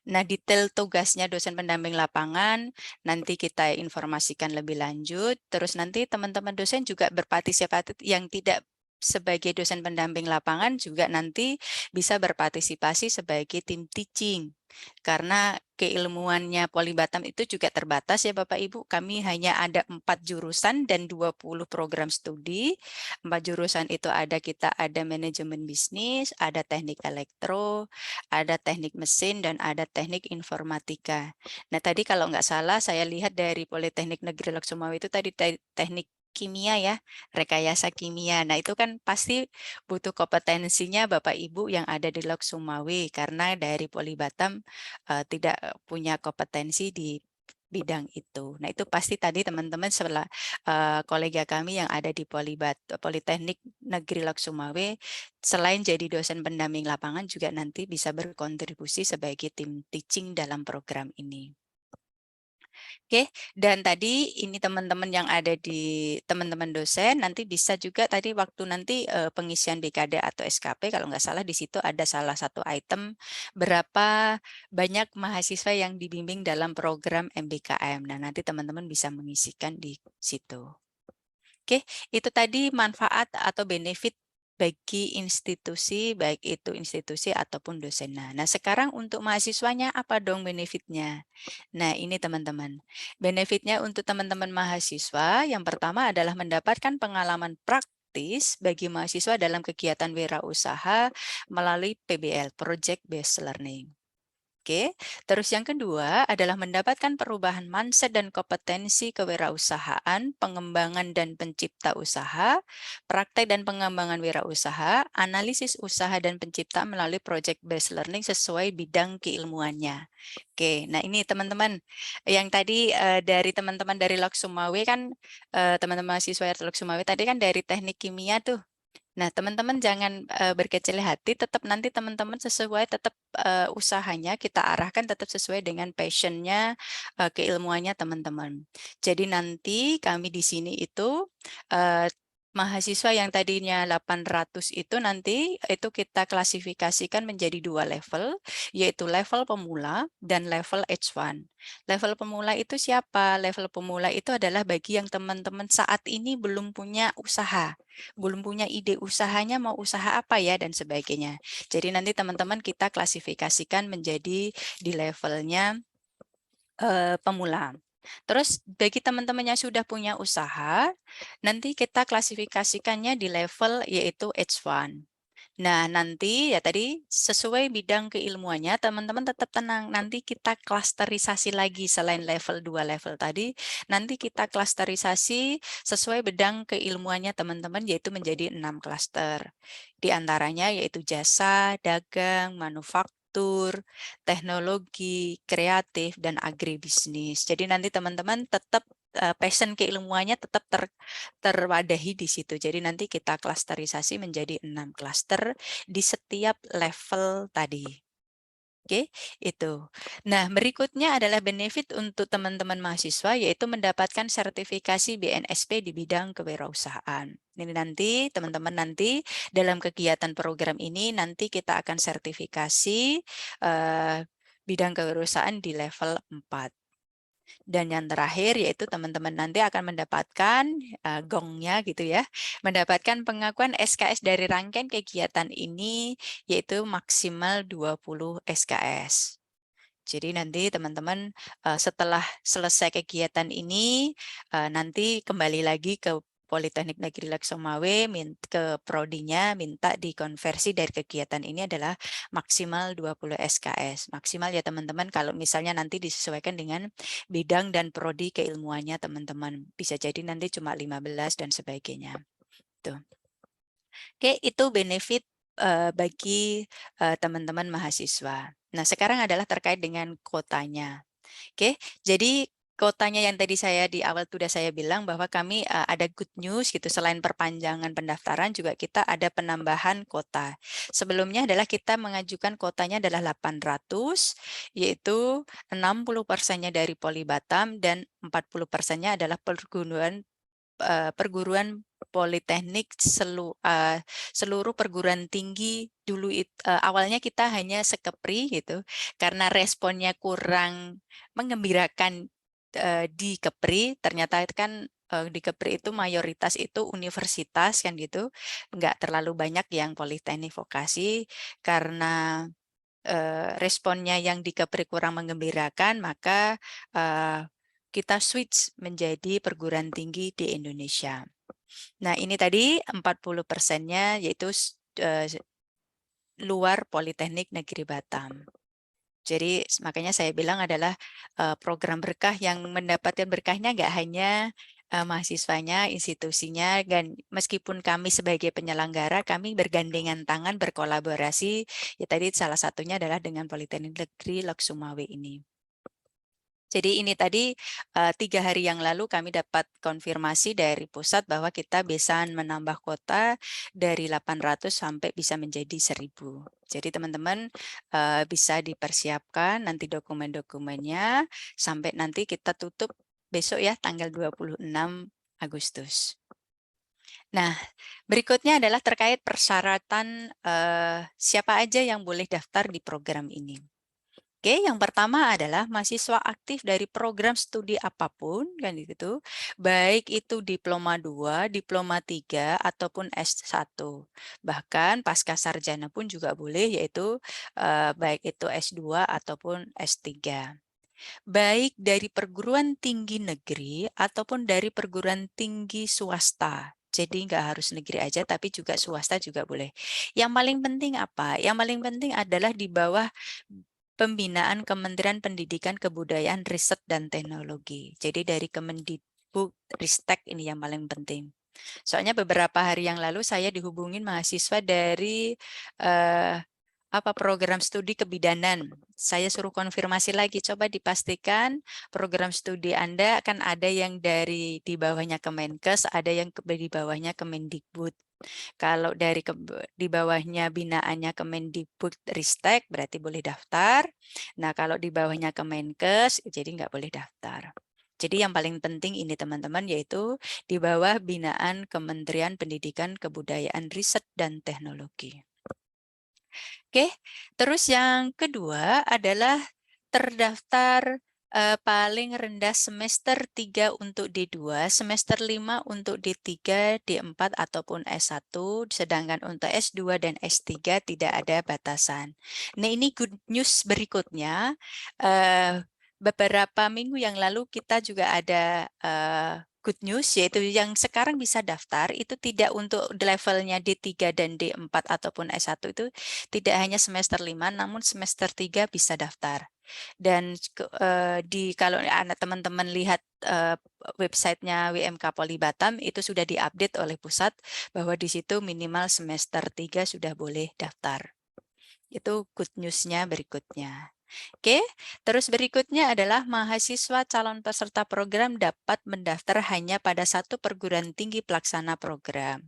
Nah, detail tugasnya dosen pendamping lapangan nanti kita informasikan lebih lanjut. Terus nanti teman-teman dosen juga berpartisipasi yang tidak sebagai dosen pendamping lapangan juga nanti bisa berpartisipasi sebagai tim teaching. Karena keilmuannya Polibatam itu juga terbatas ya Bapak Ibu. Kami hanya ada 4 jurusan dan 20 program studi. 4 jurusan itu kita ada manajemen bisnis, ada teknik elektro, ada teknik mesin, dan ada teknik informatika. Nah tadi kalau nggak salah saya lihat dari Politeknik Negeri Lok Sumawe itu tadi teknik kimia ya, rekayasa kimia. Nah itu kan pasti butuh kompetensinya Bapak Ibu yang ada di Lok Sumawe karena dari Polibatam tidak punya kompetensi di bidang itu. Nah itu pasti tadi teman-teman kolega kami yang ada di Politeknik Negeri Lok Sumawe selain jadi dosen pendamping lapangan juga nanti bisa berkontribusi sebagai tim teaching dalam program ini. Oke, dan tadi ini teman-teman yang ada di teman-teman dosen nanti bisa juga tadi waktu nanti pengisian BKD atau SKP kalau nggak salah di situ ada salah satu item berapa banyak mahasiswa yang dibimbing dalam program MBKM. Nah, nanti teman-teman bisa mengisikan di situ. Oke, itu tadi manfaat atau benefit bagi institusi, baik itu institusi ataupun dosen. Nah, sekarang untuk mahasiswanya apa dong benefitnya? Nah, ini teman-teman. Benefitnya untuk teman-teman mahasiswa, yang pertama adalah mendapatkan pengalaman praktis bagi mahasiswa dalam kegiatan wirausaha melalui PBL, Project Based Learning. Oke, terus yang kedua adalah mendapatkan perubahan mindset dan kompetensi kewirausahaan, pengembangan dan pencipta usaha, praktek dan pengembangan wirausaha, analisis usaha dan penciptaan melalui project based learning sesuai bidang keilmuannya. Oke, nah ini teman-teman yang tadi dari teman-teman dari Lok Sumawe kan teman-teman mahasiswa Lok Sumawe tadi kan dari teknik kimia tuh. Nah, teman-teman jangan berkecil hati, tetap nanti teman-teman sesuai tetap usahanya kita arahkan tetap sesuai dengan passionnya, keilmuannya teman-teman. Jadi nanti kami di sini itu mahasiswa yang tadinya 800 itu nanti itu kita klasifikasikan menjadi 2 level, yaitu level pemula dan level H1. Level pemula itu siapa? Level pemula itu adalah bagi yang teman-teman saat ini belum punya usaha, belum punya ide usahanya mau usaha apa ya dan sebagainya. Jadi nanti teman-teman kita klasifikasikan menjadi di levelnya pemula. Terus bagi teman-teman yang sudah punya usaha, nanti kita klasifikasikannya di level yaitu H1. Nah, nanti ya tadi sesuai bidang keilmuannya, teman-teman tetap tenang. Nanti kita klasterisasi lagi selain level 2 level tadi, nanti kita klasterisasi sesuai bidang keilmuannya teman-teman, yaitu menjadi 6 klaster. Di antaranya yaitu jasa, dagang, manufaktur, teknologi, kreatif, dan agribisnis. Jadi nanti teman-teman tetap passion keilmuannya tetap terwadahi di situ. Jadi nanti kita klasterisasi menjadi 6 klaster di setiap level tadi. Oke, itu. Nah, berikutnya adalah benefit untuk teman-teman mahasiswa yaitu mendapatkan sertifikasi BNSP di bidang kewirausahaan. Ini nanti teman-teman nanti dalam kegiatan program ini nanti kita akan sertifikasi bidang kewirausahaan di level 4. Dan yang terakhir yaitu teman-teman nanti akan mendapatkan gongnya gitu ya, mendapatkan pengakuan SKS dari rangkaian kegiatan ini yaitu maksimal 20 SKS. Jadi nanti teman-teman setelah selesai kegiatan ini nanti kembali lagi ke Politeknik Negeri Lok Sumawe ke prodinya minta dikonversi dari kegiatan ini adalah maksimal 20 SKS. Maksimal ya teman-teman kalau misalnya nanti disesuaikan dengan bidang dan prodi keilmuannya teman-teman. Bisa jadi nanti cuma 15 dan sebagainya. Tuh. Oke, itu benefit bagi teman-teman mahasiswa. Nah, sekarang adalah terkait dengan kuotanya. Oke, jadi kuotanya yang tadi saya di awal sudah saya bilang bahwa kami ada good news gitu, selain perpanjangan pendaftaran juga kita ada penambahan kuota. Sebelumnya adalah kita mengajukan kuotanya adalah 800, yaitu 60%-nya dari Polibatam dan 40%-nya adalah perguruan politeknik seluruh perguruan tinggi dulu awalnya kita hanya sekepri gitu karena responnya kurang menggembirakan di Kepri, ternyata kan di Kepri itu mayoritas itu universitas kan gitu, nggak terlalu banyak yang politeknik vokasi karena responnya yang di Kepri kurang menggembirakan, maka kita switch menjadi perguruan tinggi di Indonesia. Nah, ini tadi 40%-nya yaitu luar Politeknik Negeri Batam. Jadi makanya saya bilang adalah program berkah yang mendapatkan berkahnya nggak hanya mahasiswanya, institusinya, dan meskipun kami sebagai penyelenggara, kami bergandengan tangan, berkolaborasi, ya tadi salah satunya adalah dengan Politeknik Negeri Lok Sumawe ini. Jadi ini tadi 3 hari yang lalu kami dapat konfirmasi dari pusat bahwa kita bisa menambah kuota dari 800 sampai bisa menjadi 1000. Jadi teman-teman bisa dipersiapkan nanti dokumen-dokumennya sampai nanti kita tutup besok ya tanggal 26 Agustus. Nah, berikutnya adalah terkait persyaratan siapa aja yang boleh daftar di program ini. Oke, yang pertama adalah mahasiswa aktif dari program studi apapun, kan gitu, baik itu diploma 2, diploma 3, ataupun S1. Bahkan pasca sarjana pun juga boleh, yaitu baik itu S2 ataupun S3. Baik dari perguruan tinggi negeri ataupun dari perguruan tinggi swasta. Jadi nggak harus negeri aja, tapi juga swasta juga boleh. Yang paling penting apa? Yang paling penting adalah di bawah pembinaan Kementerian Pendidikan, Kebudayaan, Riset, dan Teknologi. Jadi dari Kemendikbud-Ristek ini yang paling penting. Soalnya beberapa hari yang lalu saya dihubungin mahasiswa dari program studi kebidanan. Saya suruh konfirmasi lagi, coba dipastikan program studi Anda akan ada yang dari di bawahnya Kemenkes, ada yang di bawahnya Kemendikbud. Kalau dari di bawahnya binaannya Kemendikbud-Ristek berarti boleh daftar. Nah, kalau di bawahnya Kemenkes jadi nggak boleh daftar. Jadi yang paling penting ini teman-teman yaitu di bawah binaan Kementerian Pendidikan, Kebudayaan, Riset, dan Teknologi. Oke, terus yang kedua adalah terdaftar paling rendah semester 3 untuk D2, semester 5 untuk D3, D4 ataupun S1, sedangkan untuk S2 dan S3 tidak ada batasan. Nah, ini good news berikutnya. Beberapa minggu yang lalu kita juga ada good news, yaitu yang sekarang bisa daftar itu tidak untuk levelnya D3 dan D4 ataupun S1 itu tidak hanya semester 5, namun semester 3 bisa daftar. Dan kalau anak teman-teman lihat websitenya WMK Poli Batam itu sudah diupdate oleh pusat bahwa di situ minimal semester 3 sudah boleh daftar. Itu good news-nya berikutnya. Oke, terus berikutnya adalah mahasiswa calon peserta program dapat mendaftar hanya pada satu perguruan tinggi pelaksana program.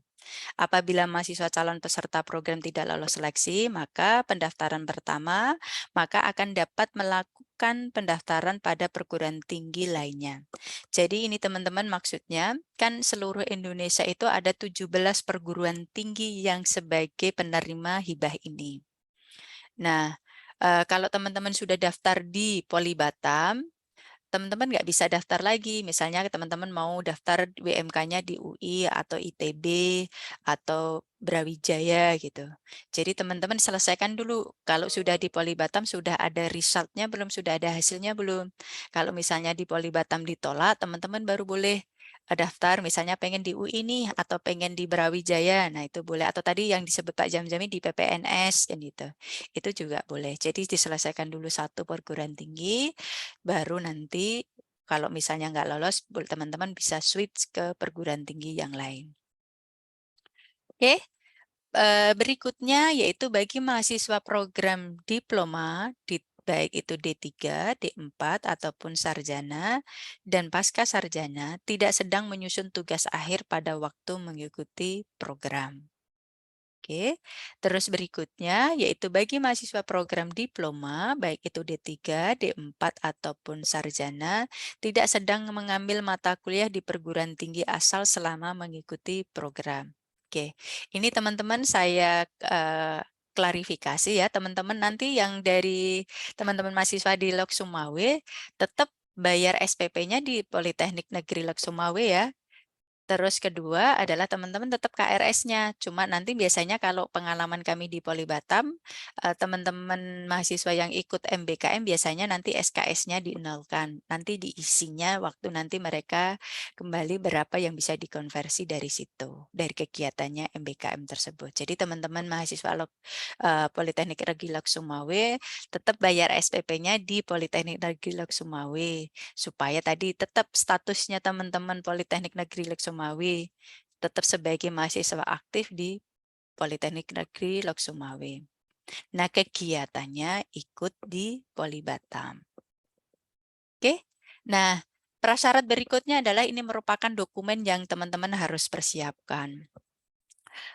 Apabila mahasiswa calon peserta program tidak lolos seleksi, maka pendaftaran pertama, maka akan dapat melakukan pendaftaran pada perguruan tinggi lainnya. Jadi ini teman-teman maksudnya, kan seluruh Indonesia itu ada 17 perguruan tinggi yang sebagai penerima hibah ini. Nah, kalau teman-teman sudah daftar di Poli Batam, teman-teman nggak bisa daftar lagi. Misalnya teman-teman mau daftar WMK-nya di UI atau ITB atau Brawijaya gitu. Jadi teman-teman selesaikan dulu. Kalau sudah di Poli Batam sudah ada result-nya belum, sudah ada hasilnya belum. Kalau misalnya di Poli Batam ditolak, teman-teman baru boleh daftar misalnya pengen di UI nih atau pengen di Brawijaya. Nah, itu boleh, atau tadi yang disebut Pak Jamjami di PPNS kan gitu. Itu juga boleh. Jadi diselesaikan dulu satu perguruan tinggi, baru nanti kalau misalnya nggak lolos, teman-teman bisa switch ke perguruan tinggi yang lain. Oke, berikutnya yaitu bagi mahasiswa program diploma, baik itu D3, D4, ataupun sarjana, dan pasca sarjana tidak sedang menyusun tugas akhir pada waktu mengikuti program. Oke, terus berikutnya yaitu bagi mahasiswa program diploma, baik itu D3, D4, ataupun sarjana, tidak sedang mengambil mata kuliah di perguruan tinggi asal selama mengikuti program. Oke, ini teman-teman saya klarifikasi ya, teman-teman nanti yang dari teman-teman mahasiswa di Lok Sumawe tetap bayar SPP-nya di Politeknik Negeri Lok Sumawe ya. Terus kedua adalah teman-teman tetap KRS-nya, cuma nanti biasanya kalau pengalaman kami di Poli Batam, teman-teman mahasiswa yang ikut MBKM biasanya nanti SKS-nya dinolkan, nanti diisinya waktu nanti mereka kembali berapa yang bisa dikonversi dari situ, dari kegiatannya MBKM tersebut. Jadi teman-teman mahasiswa Politeknik Negeri Lok Sumawe tetap bayar SPP-nya di Politeknik Negeri Lok Sumawe, supaya tadi tetap statusnya teman-teman Politeknik Negeri Lok Sumawe tetap sebagai mahasiswa aktif di Politeknik Negeri Lok Sumawe. Nah, kegiatannya ikut di Poli Batam. Oke. Nah, prasyarat berikutnya adalah ini merupakan dokumen yang teman-teman harus persiapkan.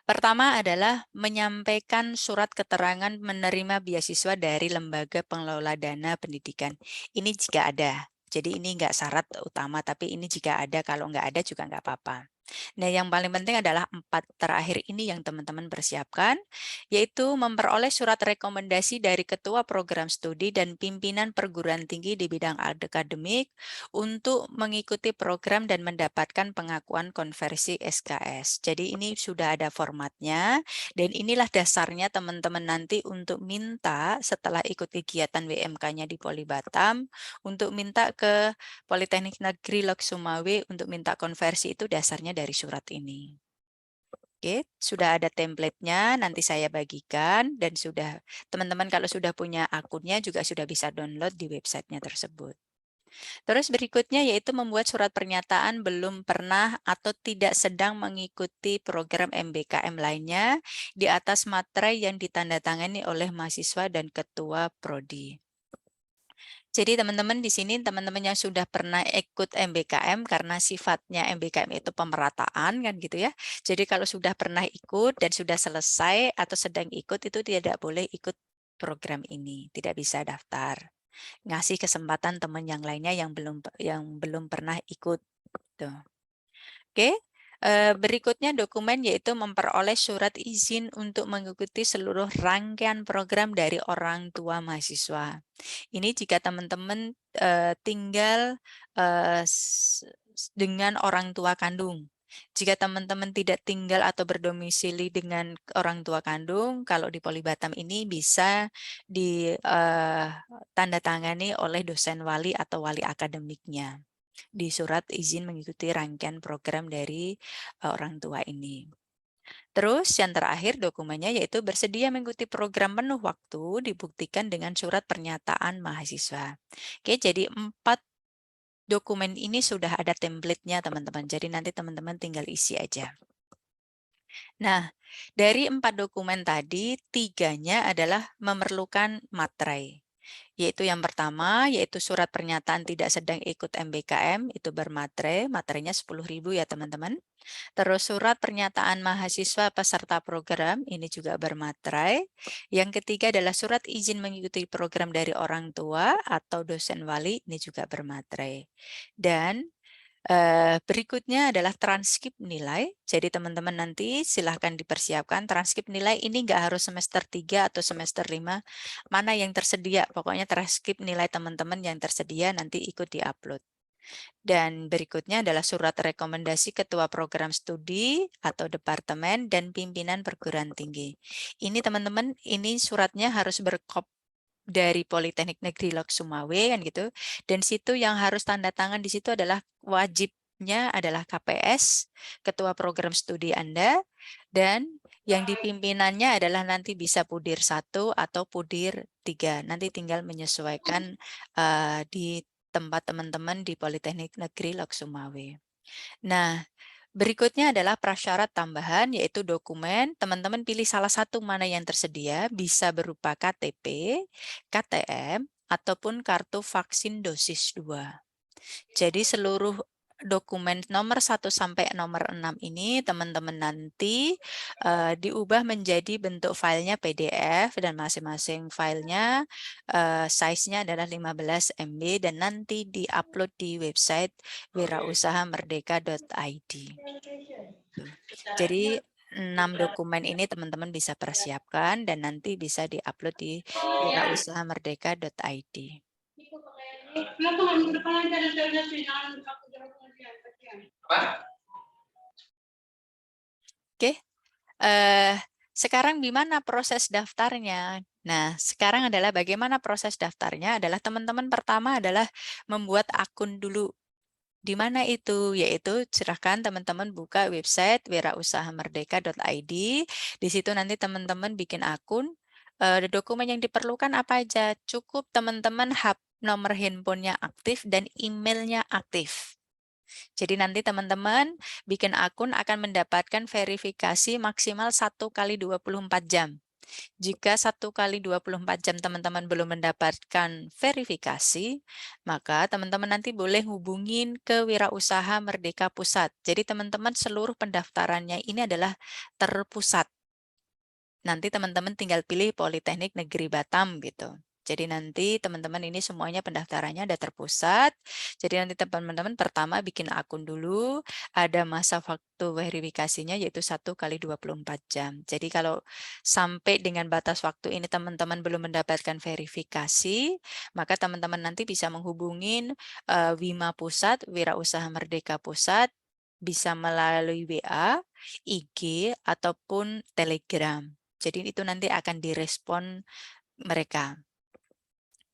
Pertama adalah menyampaikan surat keterangan menerima beasiswa dari Lembaga Pengelola Dana Pendidikan. Ini jika ada. Jadi ini enggak syarat utama, tapi ini jika ada, kalau enggak ada juga enggak apa-apa. Nah, yang paling penting adalah 4 terakhir ini yang teman-teman persiapkan, yaitu memperoleh surat rekomendasi dari Ketua Program Studi dan pimpinan perguruan tinggi di bidang akademik untuk mengikuti program dan mendapatkan pengakuan konversi SKS. Jadi ini sudah ada formatnya, dan inilah dasarnya teman-teman nanti untuk minta setelah ikut kegiatan WMK-nya di Poli Batam, untuk minta ke Politeknik Negeri Lok Sumawe untuk minta konversi itu dasarnya dari surat ini. Oke, sudah ada template-nya, nanti saya bagikan dan sudah teman-teman kalau sudah punya akunnya juga sudah bisa download di websitenya tersebut. Terus berikutnya yaitu membuat surat pernyataan belum pernah atau tidak sedang mengikuti program MBKM lainnya di atas materai yang ditandatangani oleh mahasiswa dan ketua prodi. Jadi teman-teman di sini teman-teman yang sudah pernah ikut MBKM karena sifatnya MBKM itu pemerataan kan gitu ya. Jadi kalau sudah pernah ikut dan sudah selesai atau sedang ikut itu tidak boleh ikut program ini, tidak bisa daftar. Ngasih kesempatan teman yang lainnya yang belum pernah ikut. Tuh. Oke. Berikutnya dokumen yaitu memperoleh surat izin untuk mengikuti seluruh rangkaian program dari orang tua mahasiswa. Ini jika teman-teman tinggal dengan orang tua kandung. Jika teman-teman tidak tinggal atau berdomisili dengan orang tua kandung, kalau di Poli Batam ini bisa ditandatangani oleh dosen wali atau wali akademiknya di surat izin mengikuti rangkaian program dari orang tua ini. Terus yang terakhir dokumennya yaitu bersedia mengikuti program penuh waktu dibuktikan dengan surat pernyataan mahasiswa. Oke, jadi 4 dokumen ini sudah ada template-nya teman-teman. Jadi nanti teman-teman tinggal isi aja. Nah, dari 4 dokumen tadi, 3-nya adalah memerlukan materai. Yaitu yang pertama, yaitu surat pernyataan tidak sedang ikut MBKM, itu bermaterai, materinya 10.000 ya teman-teman. Terus surat pernyataan mahasiswa peserta program, ini juga bermaterai. Yang ketiga adalah surat izin mengikuti program dari orang tua atau dosen wali, ini juga bermaterai. Dan berikutnya adalah transkrip nilai. Jadi teman-teman nanti silahkan dipersiapkan transkrip nilai ini nggak harus semester 3 atau semester 5, mana yang tersedia. Pokoknya transkrip nilai teman-teman yang tersedia nanti ikut di-upload. Dan berikutnya adalah surat rekomendasi ketua program studi atau departemen dan pimpinan perguruan tinggi. Ini teman-teman, ini suratnya harus berkop dari Politeknik Negeri Lok Sumawe kan gitu. Dan situ yang harus tanda tangan di situ adalah wajibnya adalah KPS, ketua program studi Anda, dan yang dipimpinannya adalah nanti bisa Pudir 1 atau Pudir 3. Nanti tinggal menyesuaikan di tempat teman-teman di Politeknik Negeri Lok Sumawe. Nah, berikutnya adalah prasyarat tambahan, yaitu dokumen. Teman-teman pilih salah satu mana yang tersedia, bisa berupa KTP, KTM, ataupun kartu vaksin dosis 2. Jadi seluruh dokumen nomor 1 sampai nomor 6 ini teman-teman nanti diubah menjadi bentuk filenya PDF dan masing-masing filenya size-nya adalah 15 MB dan nanti di-upload di website wirausahamerdeka.id. Jadi 6 dokumen ini teman-teman bisa persiapkan dan nanti bisa di-upload di wirausahamerdeka.id. Oke, sekarang gimana proses daftarnya? Nah, sekarang adalah bagaimana proses daftarnya adalah teman-teman pertama adalah membuat akun dulu. Di mana itu? Yaitu silahkan teman-teman buka website wirausahamerdeka.id. Di situ nanti teman-teman bikin akun. Dokumen yang diperlukan apa aja? Cukup teman-teman nomor handphonenya aktif dan emailnya aktif. Jadi nanti teman-teman bikin akun akan mendapatkan verifikasi maksimal 1 kali 24 jam. Jika 1 kali 24 jam teman-teman belum mendapatkan verifikasi, maka teman-teman nanti boleh hubungin ke Wirausaha Merdeka Pusat. Jadi teman-teman seluruh pendaftarannya ini adalah terpusat. Nanti teman-teman tinggal pilih Politeknik Negeri Batam gitu. Jadi nanti teman-teman ini semuanya pendaftarannya ada terpusat. Jadi nanti teman-teman pertama bikin akun dulu, ada masa waktu verifikasinya yaitu 1 kali 24 jam. Jadi kalau sampai dengan batas waktu ini teman-teman belum mendapatkan verifikasi, maka teman-teman nanti bisa menghubungin Wima Pusat, Wirausaha Merdeka Pusat, bisa melalui WA, IG, ataupun Telegram. Jadi itu nanti akan direspon mereka.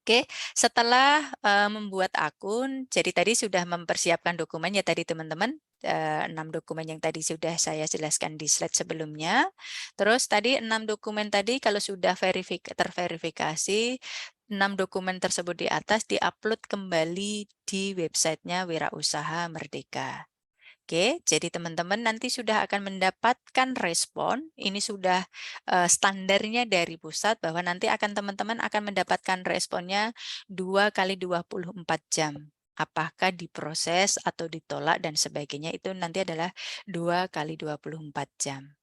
Oke, setelah membuat akun, jadi tadi sudah mempersiapkan dokumen ya tadi teman-teman, 6 dokumen yang tadi sudah saya jelaskan di slide sebelumnya. Terus tadi 6 dokumen tadi kalau sudah terverifikasi, 6 dokumen tersebut di atas diupload kembali di websitenya Wirausaha Merdeka. Oke, jadi teman-teman nanti sudah akan mendapatkan respon. Ini sudah standarnya dari pusat bahwa nanti teman-teman akan mendapatkan responnya 2 kali 24 jam. Apakah diproses atau ditolak dan sebagainya itu nanti adalah 2 kali 24 jam.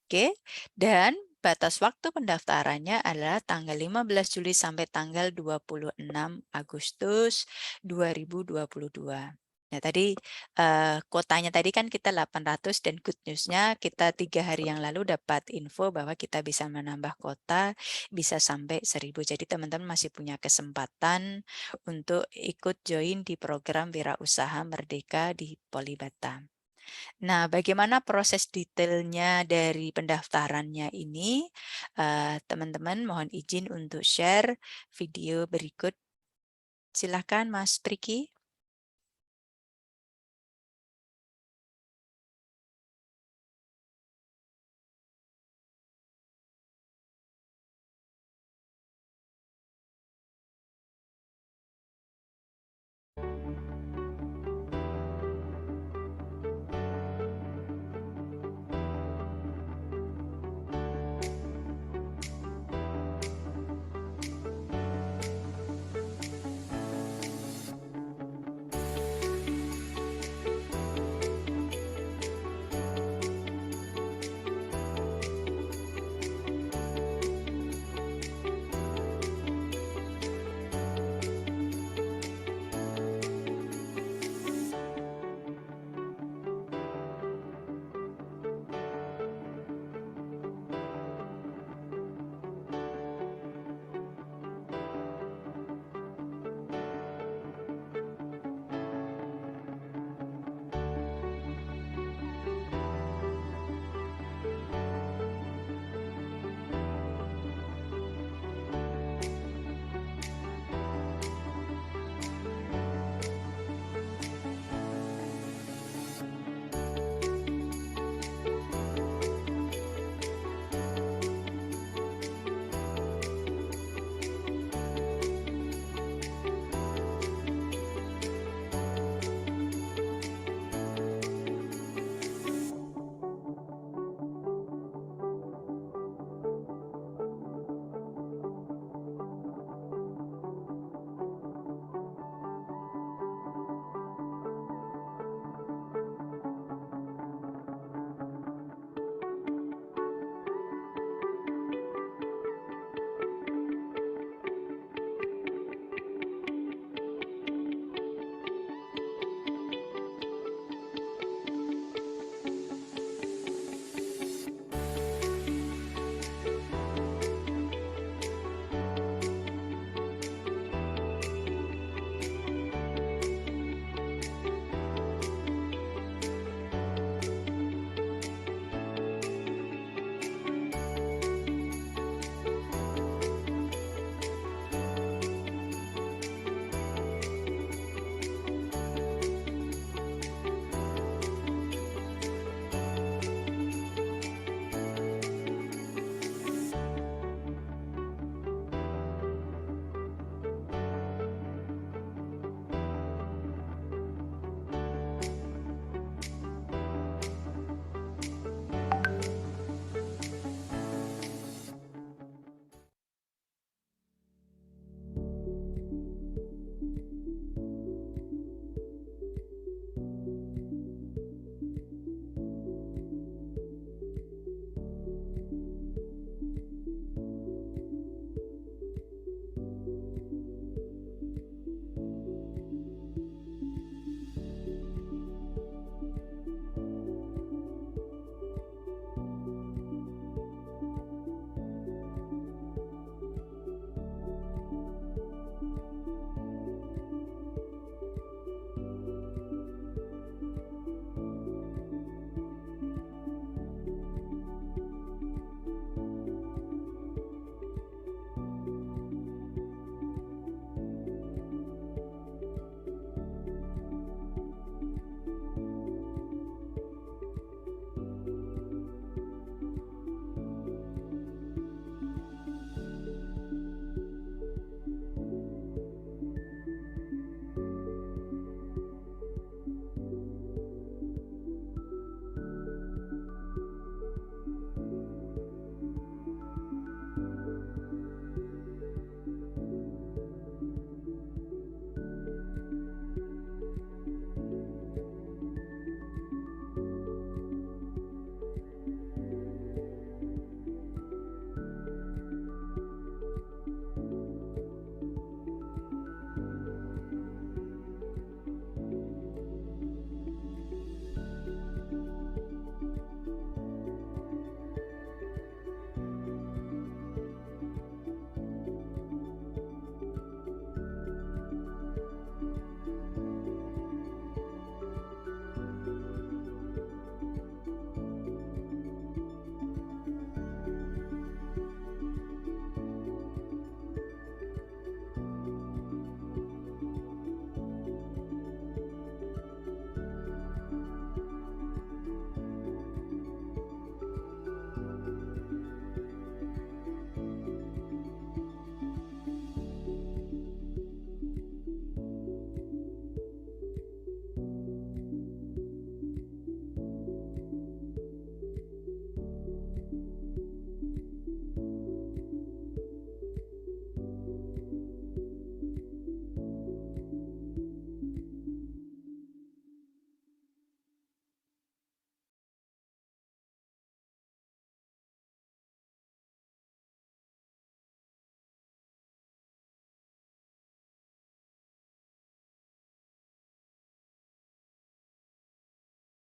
Oke, dan batas waktu pendaftarannya adalah tanggal 15 Juli sampai tanggal 26 Agustus 2022. Nah, tadi kuotanya tadi kan kita 800 dan good news-nya kita 3 hari yang lalu dapat info bahwa kita bisa menambah kuota bisa sampai 1000. Jadi teman-teman masih punya kesempatan untuk ikut join di program Wirausaha Merdeka di Poli Batam. Nah, bagaimana proses detailnya dari pendaftarannya ini? Teman-teman mohon izin untuk share video berikut. Silakan Mas Priki.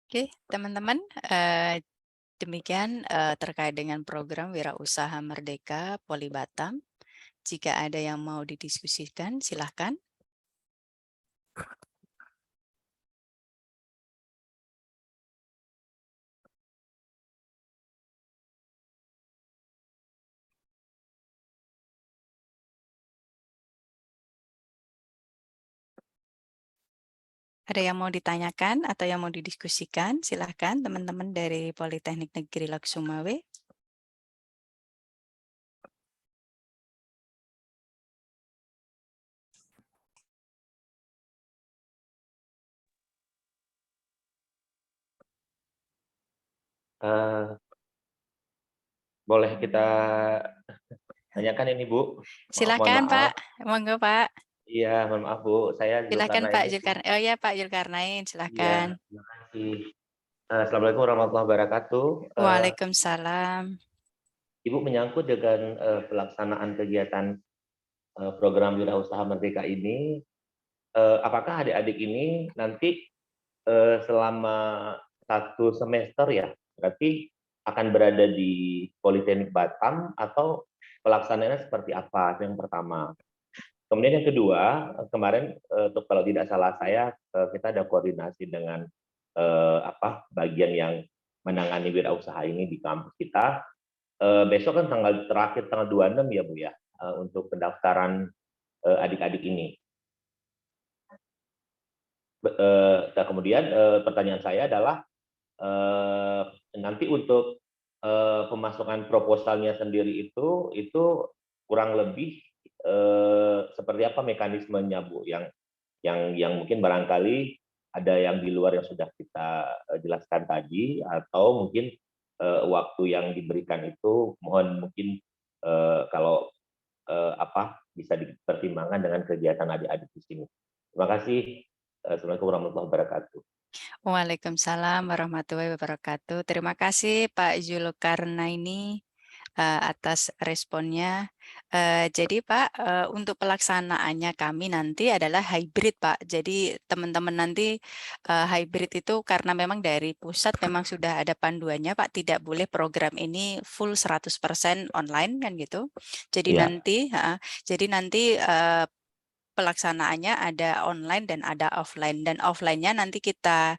Oke, teman-teman, demikian terkait dengan program Wirausaha Merdeka Poli Batam. Jika ada yang mau didiskusikan, silahkan. Ada yang mau ditanyakan atau yang mau didiskusikan, silahkan teman-teman dari Politeknik Negeri Lok Sumawe. Boleh kita tanyakan ini Bu? Mohon Silakan Pak, maaf. monggo Pak. Iya, mohon maaf Bu. Saya Silakan Zulkarnain Pak ini. Zulkarnain. Oh ya Pak Zulkarnain, Iya, silakan. terima kasih. Assalamualaikum warahmatullahi wabarakatuh. Waalaikumsalam. Ibu menyangkut dengan pelaksanaan kegiatan program Wirausaha Merdeka ini, apakah adik-adik ini nanti selama 1 semester ya, berarti akan berada di Politeknik Batam atau pelaksanaannya seperti apa? Itu yang pertama. Kemudian yang kedua, kemarin kalau tidak salah saya kita ada koordinasi dengan bagian yang menangani wirausaha ini di kampus kita. Besok kan terakhir tanggal 26 ya Bu ya, untuk pendaftaran adik-adik ini. Kemudian pertanyaan saya adalah nanti untuk pemasukan proposalnya sendiri itu kurang lebih seperti apa mekanismenya Bu, yang mungkin barangkali ada yang di luar yang sudah kita jelaskan tadi, atau mungkin waktu yang diberikan itu mohon mungkin kalau bisa dipertimbangkan dengan kegiatan adik-adik di sini. Terima kasih. Assalamualaikum warahmatullahi wabarakatuh. Waalaikumsalam warahmatullahi wabarakatuh. Terima kasih Pak Zulkarnaini atas responnya. Jadi Pak, untuk pelaksanaannya kami nanti adalah hybrid Pak. Jadi teman-teman nanti hybrid itu karena memang dari pusat memang sudah ada panduannya Pak, tidak boleh program ini full 100% online kan gitu. Jadi Iya. nanti pelaksanaannya ada online dan ada offline, dan offline-nya nanti kita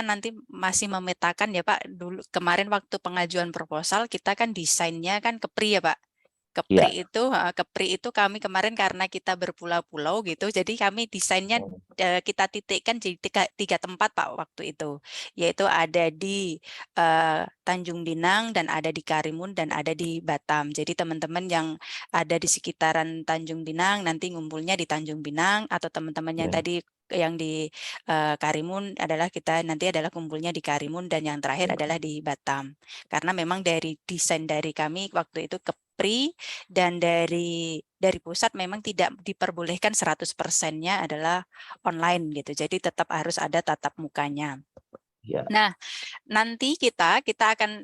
nanti masih memetakan ya Pak. Dulu kemarin waktu pengajuan proposal kita kan desainnya kan kepri ya Pak. Iya. Kepri itu kami kemarin karena kita berpulau-pulau gitu, jadi kami desainnya kita titikkan jadi tiga tempat Pak waktu itu, yaitu ada di Tanjung Pinang dan ada di Karimun dan ada di Batam. Jadi teman-teman yang ada di sekitaran Tanjung Pinang nanti ngumpulnya di Tanjung Pinang, atau teman-teman yang Ya. tadi yang di Karimun kita nanti adalah kumpulnya di Karimun, dan yang terakhir adalah di Batam. Karena memang dari desain dari kami waktu itu kepri, dan dari pusat memang tidak diperbolehkan 100%-nya adalah online gitu. Jadi tetap harus ada tatap mukanya. Ya. Nah, nanti kita akan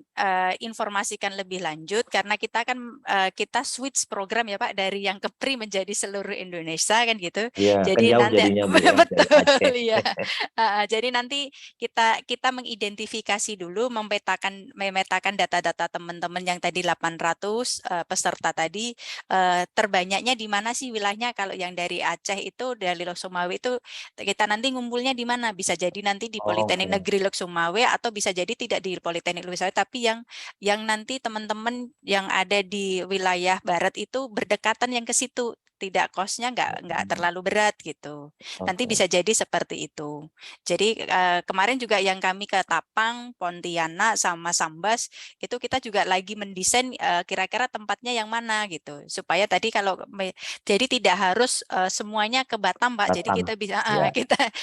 informasikan lebih lanjut karena kita switch program ya Pak, dari yang kepri menjadi seluruh Indonesia kan gitu. Ya, Jadi kan jauh nanti jadinya Bu ya, betul dari Aceh. ya. Jadi nanti kita mengidentifikasi dulu, memetakan data-data teman-teman yang tadi 800 peserta tadi, terbanyaknya di mana sih wilayahnya. Kalau yang dari Aceh itu, dari Lok Sumawe itu kita nanti ngumpulnya di mana? Bisa jadi nanti di Politeknik Oke. Negeri Lok Sumawe, atau bisa jadi tidak di Politeknik Lok Sumawe, tapi yang nanti teman-teman yang ada di wilayah barat itu berdekatan yang ke situ, tidak kosnya nggak terlalu berat gitu. Nanti bisa jadi seperti itu. Jadi kemarin juga yang kami ke Tapang, Pontianak sama Sambas itu kita juga lagi mendesain kira-kira tempatnya yang mana gitu, supaya tadi jadi tidak harus semuanya ke Batam Pak. Jadi kita bisa Ya.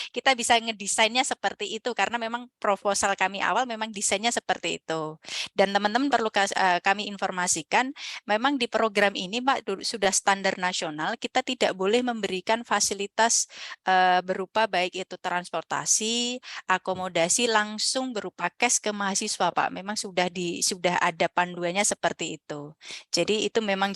kita bisa ngedesainnya seperti itu, karena memang proposal kami awal memang desainnya seperti itu. Dan teman-teman perlu kami informasikan, memang di program ini Pak sudah standar nasional minimal kita tidak boleh memberikan fasilitas berupa baik itu transportasi, akomodasi langsung berupa cash ke mahasiswa, Pak. Memang sudah ada panduannya seperti itu. Jadi itu memang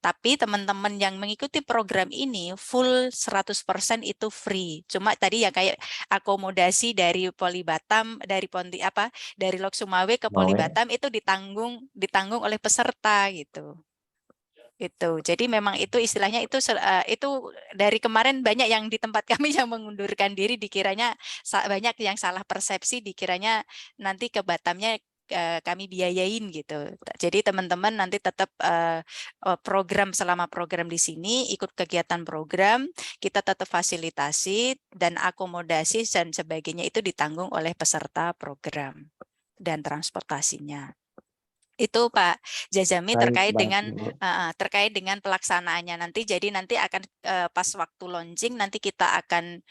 tapi teman-teman yang mengikuti program ini full 100% itu free. Cuma tadi ya kayak akomodasi dari Poli Batam, dari Lok Sumawe ke Poli Batam itu ditanggung oleh peserta gitu. Itu. Jadi memang itu istilahnya itu dari kemarin banyak yang di tempat kami yang mengundurkan diri dikiranya banyak yang salah persepsi dikiranya nanti ke Batamnya kami biayain gitu. Jadi teman-teman nanti tetap selama program di sini ikut kegiatan program, kita tetap fasilitasi dan akomodasi dan sebagainya itu ditanggung oleh peserta program dan transportasinya. Itu Pak Jazami terkait dengan pelaksanaannya nanti. Jadi nanti akan pas waktu launching nanti kita akan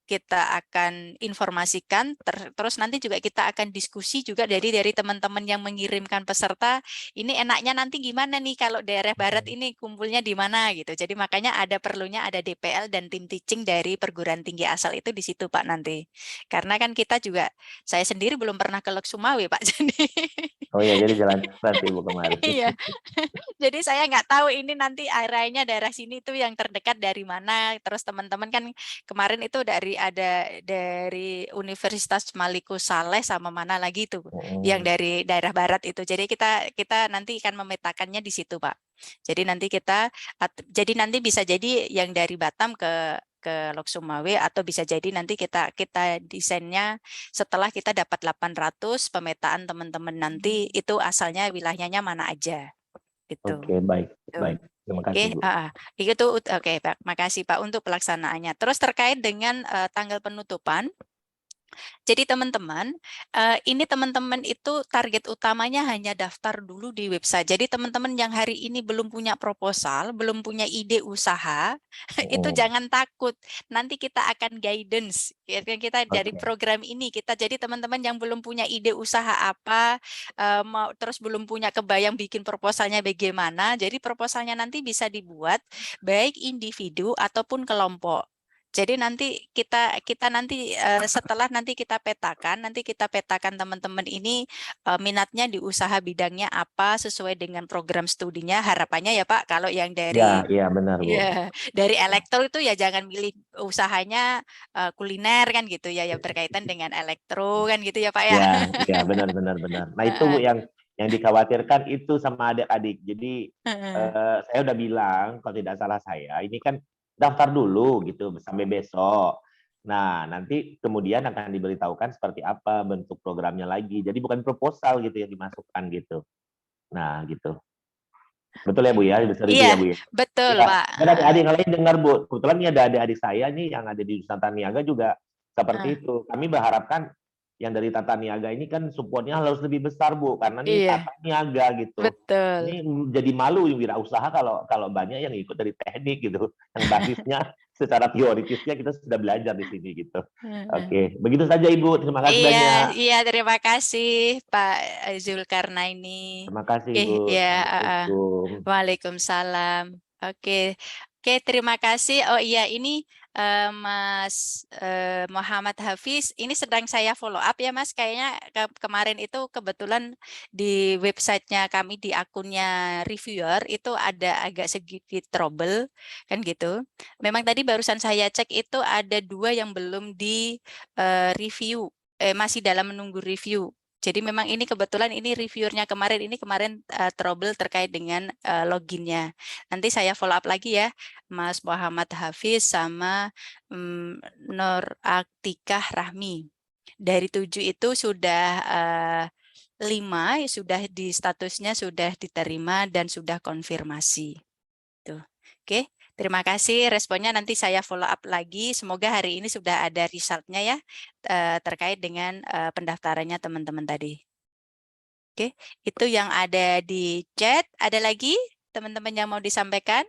kita akan informasikan terus nanti juga kita akan diskusi juga dari teman-teman yang mengirimkan peserta ini enaknya nanti gimana nih kalau daerah barat ini kumpulnya di mana gitu. Jadi makanya perlunya ada DPL dan tim teaching dari perguruan tinggi asal itu di situ Pak nanti. Karena kan kita juga saya sendiri belum pernah ke Lok Sumawe Pak. Jadi Oh ya, jadi jalan-jalan sih Bu kemarin. iya. Jadi saya nggak tahu ini nanti areanya daerah sini itu yang terdekat dari mana. Terus teman-teman kan kemarin itu dari Universitas Maliku Saleh sama mana lagi itu yang dari daerah barat itu. Jadi kita nanti akan memetakannya di situ, Pak. Jadi nanti bisa jadi yang dari Batam ke Lok Sumawe atau bisa jadi nanti kita desainnya setelah kita dapat 800 pemetaan teman-teman nanti itu asalnya wilayahnya mana aja gitu. Oke, baik. Terima kasih Bu. Itu oke, Pak. Makasih Pak untuk pelaksanaannya. Terus terkait dengan tanggal penutupan. Jadi teman-teman, ini teman-teman itu target utamanya hanya daftar dulu di website. Jadi teman-teman yang hari ini belum punya proposal, belum punya ide usaha, itu jangan takut. Nanti kita akan guidance. Kita dari program ini jadi teman-teman yang belum punya ide usaha apa, terus belum punya kebayang bikin proposalnya bagaimana. Jadi proposalnya nanti bisa dibuat baik individu ataupun kelompok. Jadi nanti kita nanti setelah nanti kita petakan teman-teman ini minatnya di usaha bidangnya apa sesuai dengan program studinya. Harapannya ya Pak kalau yang dari ya benar Bu. Ya, dari elektro itu ya jangan milih usahanya kuliner kan gitu ya berkaitan dengan elektro kan gitu ya Pak ya. Ya benar. Nah itu Bu yang dikhawatirkan itu sama adik-adik. Jadi saya udah bilang kalau tidak salah saya ini kan daftar dulu gitu sampai besok. Nah, nanti kemudian akan diberitahukan seperti apa bentuk programnya lagi. Jadi bukan proposal gitu yang dimasukkan gitu. Nah, gitu. Betul ya Bu ya? Besar itu ya Bu ya? Betul Ya, Pak. dan adik-adik yang lain dengar Bu. Kebetulan ini ada adik-adik saya nih yang ada di Tata Niaga juga seperti itu. Kami berharapkan yang dari Tata Niaga ini kan supportnya harus lebih besar Bu, karena ini Tata Niaga gitu. Betul. Ini jadi malu wirausaha kalau banyak yang ikut dari teknik gitu, yang basisnya secara teoritisnya kita sudah belajar di sini gitu. Oke, begitu saja Ibu. Terima kasih banyak. Iya, terima kasih Pak Zulkarnaini. Terima kasih Oke, Bu. ya, Assalamualaikum. Waalaikumsalam. Oke, terima kasih. Oh iya, ini Mas Muhammad Hafiz, ini sedang saya follow up ya Mas. Kayaknya kemarin itu kebetulan di websitenya kami di akunnya reviewer itu ada agak sedikit trouble kan gitu. Memang tadi barusan saya cek itu ada 2 yang belum di review, masih dalam menunggu review. Jadi memang ini kebetulan ini reviewernya kemarin trouble terkait dengan loginnya. Nanti saya follow up lagi ya, Mas Muhammad Hafiz sama Nur Aktikah Rahmi. Dari 7 itu sudah 5 sudah di statusnya sudah diterima dan sudah konfirmasi. Tuh. Oke. Terima kasih responnya, nanti saya follow up lagi. Semoga hari ini sudah ada resultnya ya terkait dengan pendaftarannya teman-teman tadi. Oke, itu yang ada di chat. Ada lagi teman-teman yang mau disampaikan?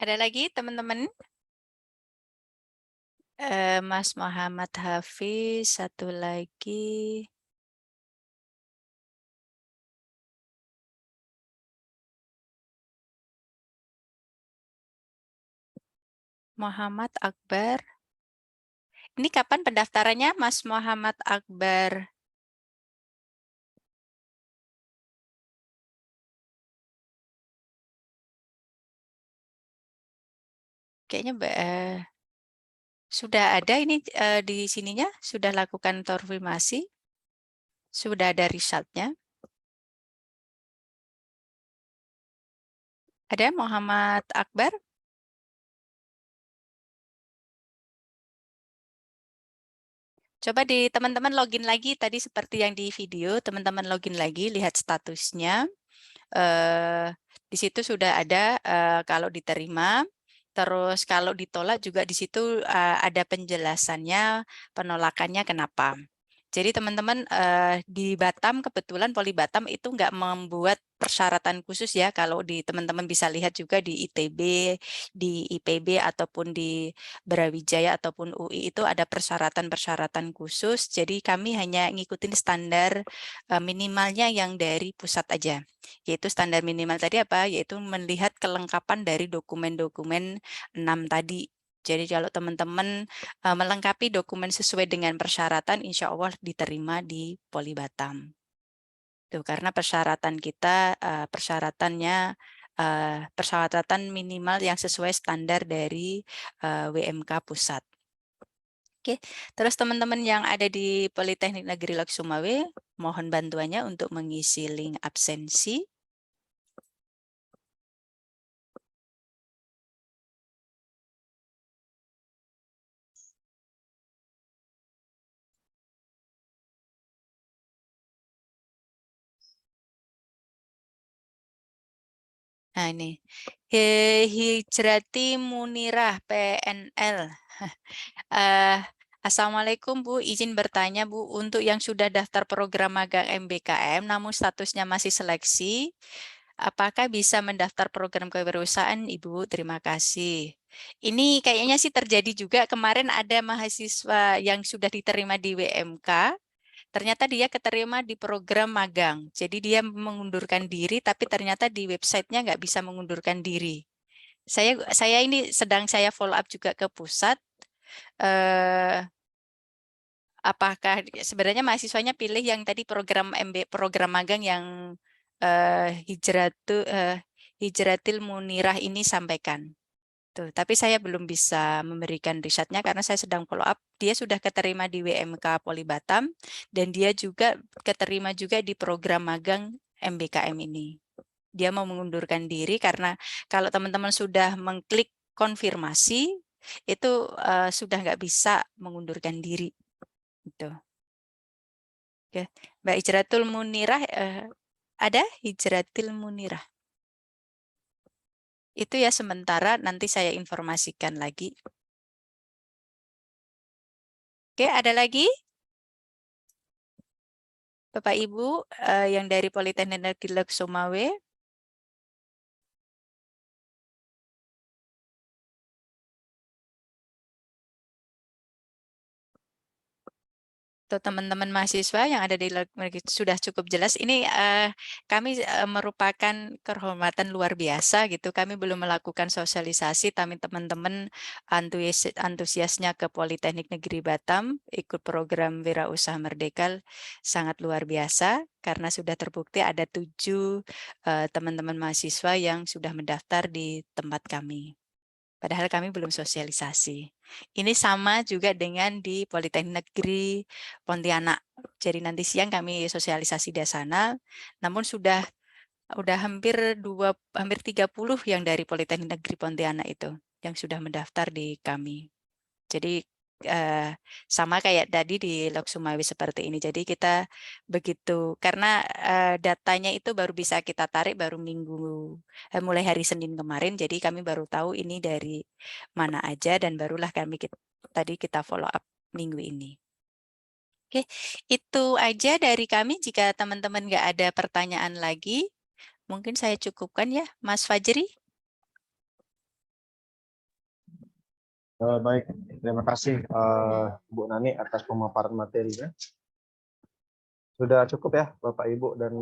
Ada lagi teman-teman? Mas Muhammad Hafiz, satu lagi. Muhammad Akbar. Ini kapan pendaftarannya, Mas Muhammad Akbar? Kayaknya sudah ada ini di sininya, sudah lakukan konfirmasi, sudah ada resultnya. Ada Muhammad Akbar? Coba di teman-teman login lagi tadi seperti yang di video, teman-teman login lagi, lihat statusnya. Di situ sudah ada kalau diterima, terus kalau ditolak juga di situ ada penjelasannya, penolakannya kenapa. Jadi teman-teman di Batam kebetulan Poli Batam itu nggak membuat persyaratan khusus ya. Kalau di teman-teman bisa lihat juga di ITB, di IPB ataupun di Brawijaya ataupun UI itu ada persyaratan-persyaratan khusus. Jadi kami hanya ngikutin standar minimalnya yang dari pusat aja. Yaitu standar minimal tadi apa? Yaitu melihat kelengkapan dari dokumen-dokumen 6 tadi. Jadi kalau teman-teman melengkapi dokumen sesuai dengan persyaratan, insya Allah diterima di Poli Batam. Tuh, karena persyaratan kita, persyaratan minimal yang sesuai standar dari WMK Pusat. Oke, terus teman-teman yang ada di Politeknik Negeri Lok Sumawe, mohon bantuannya untuk mengisi link absensi. Nah ini, Hijrati Munirah PNL. Assalamualaikum Bu, izin bertanya Bu, untuk yang sudah daftar program magang MBKM namun statusnya masih seleksi, apakah bisa mendaftar program kewirausahaan Ibu? Terima kasih. Ini kayaknya sih terjadi juga kemarin ada mahasiswa yang sudah diterima di WMK, ternyata dia keterima di program magang. Jadi dia mengundurkan diri, tapi ternyata di websitenya nggak bisa mengundurkan diri. Saya ini sedang saya follow up juga ke pusat. Apakah sebenarnya mahasiswanya pilih yang tadi program program magang yang Hijratil Munirah ini sampaikan. Tuh, tapi saya belum bisa memberikan risetnya karena saya sedang follow up. Dia sudah keterima di WMK Poli Batam dan dia juga keterima juga di program magang MBKM ini. Dia mau mengundurkan diri karena kalau teman-teman sudah mengklik konfirmasi itu sudah nggak bisa mengundurkan diri. Gitu. Oke, Mbak Hijratul Munirah ada Hijratil Munirah. Itu ya sementara nanti saya informasikan lagi. Oke, ada lagi? Bapak Ibu yang dari Politeknik Negeri Lok Sumawe. Atau teman-teman mahasiswa yang ada di sudah cukup jelas. Ini kami merupakan kehormatan luar biasa gitu. Kami belum melakukan sosialisasi, tapi teman-teman antusiasnya ke Politeknik Negeri Batam ikut program Wirausaha Merdeka sangat luar biasa karena sudah terbukti ada 7 teman-teman mahasiswa yang sudah mendaftar di tempat kami. Padahal kami belum sosialisasi. Ini sama juga dengan di Politeknik Negeri Pontianak. Jadi nanti siang kami sosialisasi di sana, namun sudah hampir 30 yang dari Politeknik Negeri Pontianak itu yang sudah mendaftar di kami. Jadi sama kayak tadi di Lok Sumawe seperti ini. Jadi kita begitu karena datanya itu baru bisa kita tarik baru mulai hari Senin kemarin. Jadi kami baru tahu ini dari mana aja dan barulah kami tadi kita follow up minggu ini. Oke, itu aja dari kami. Jika teman-teman nggak ada pertanyaan lagi, mungkin saya cukupkan ya, Mas Fajri. Baik, terima kasih Bu Nani atas pemaparan materinya. Sudah cukup ya Bapak Ibu dan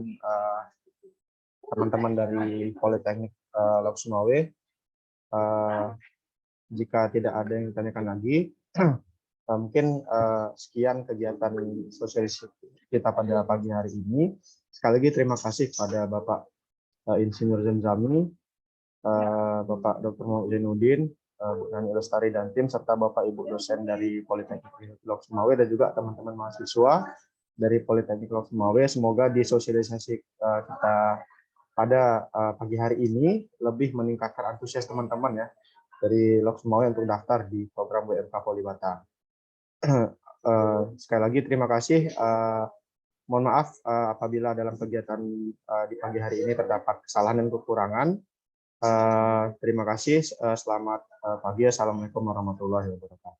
teman-teman dari Politeknik Lok Sumawe. Jika tidak ada yang ditanyakan lagi, mungkin sekian kegiatan sosialisasi kita pada pagi hari ini. Sekali lagi terima kasih kepada Bapak Insinyur Zemzami, Bapak Dr. Muhammad Zainuddin, Bu Nani Lestari dan tim, serta Bapak Ibu dosen dari Politeknik Lok Sumawe dan juga teman-teman mahasiswa dari Politeknik Lok Sumawe. Semoga di sosialisasi kita pada pagi hari ini lebih meningkatkan antusias teman-teman ya dari Lok Sumawe untuk daftar di program WMK Polibata. Sekali lagi terima kasih. Mohon maaf apabila dalam kegiatan di pagi hari ini terdapat kesalahan dan kekurangan. Terima kasih. Selamat pagi. Assalamualaikum warahmatullahi wabarakatuh.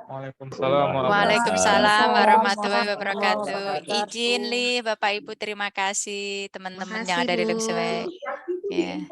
Waalaikumsalam warahmatullahi wabarakatuh. Izin Li, Bapak Ibu terima kasih teman-teman yang ada di Lok Sumawe. Ya.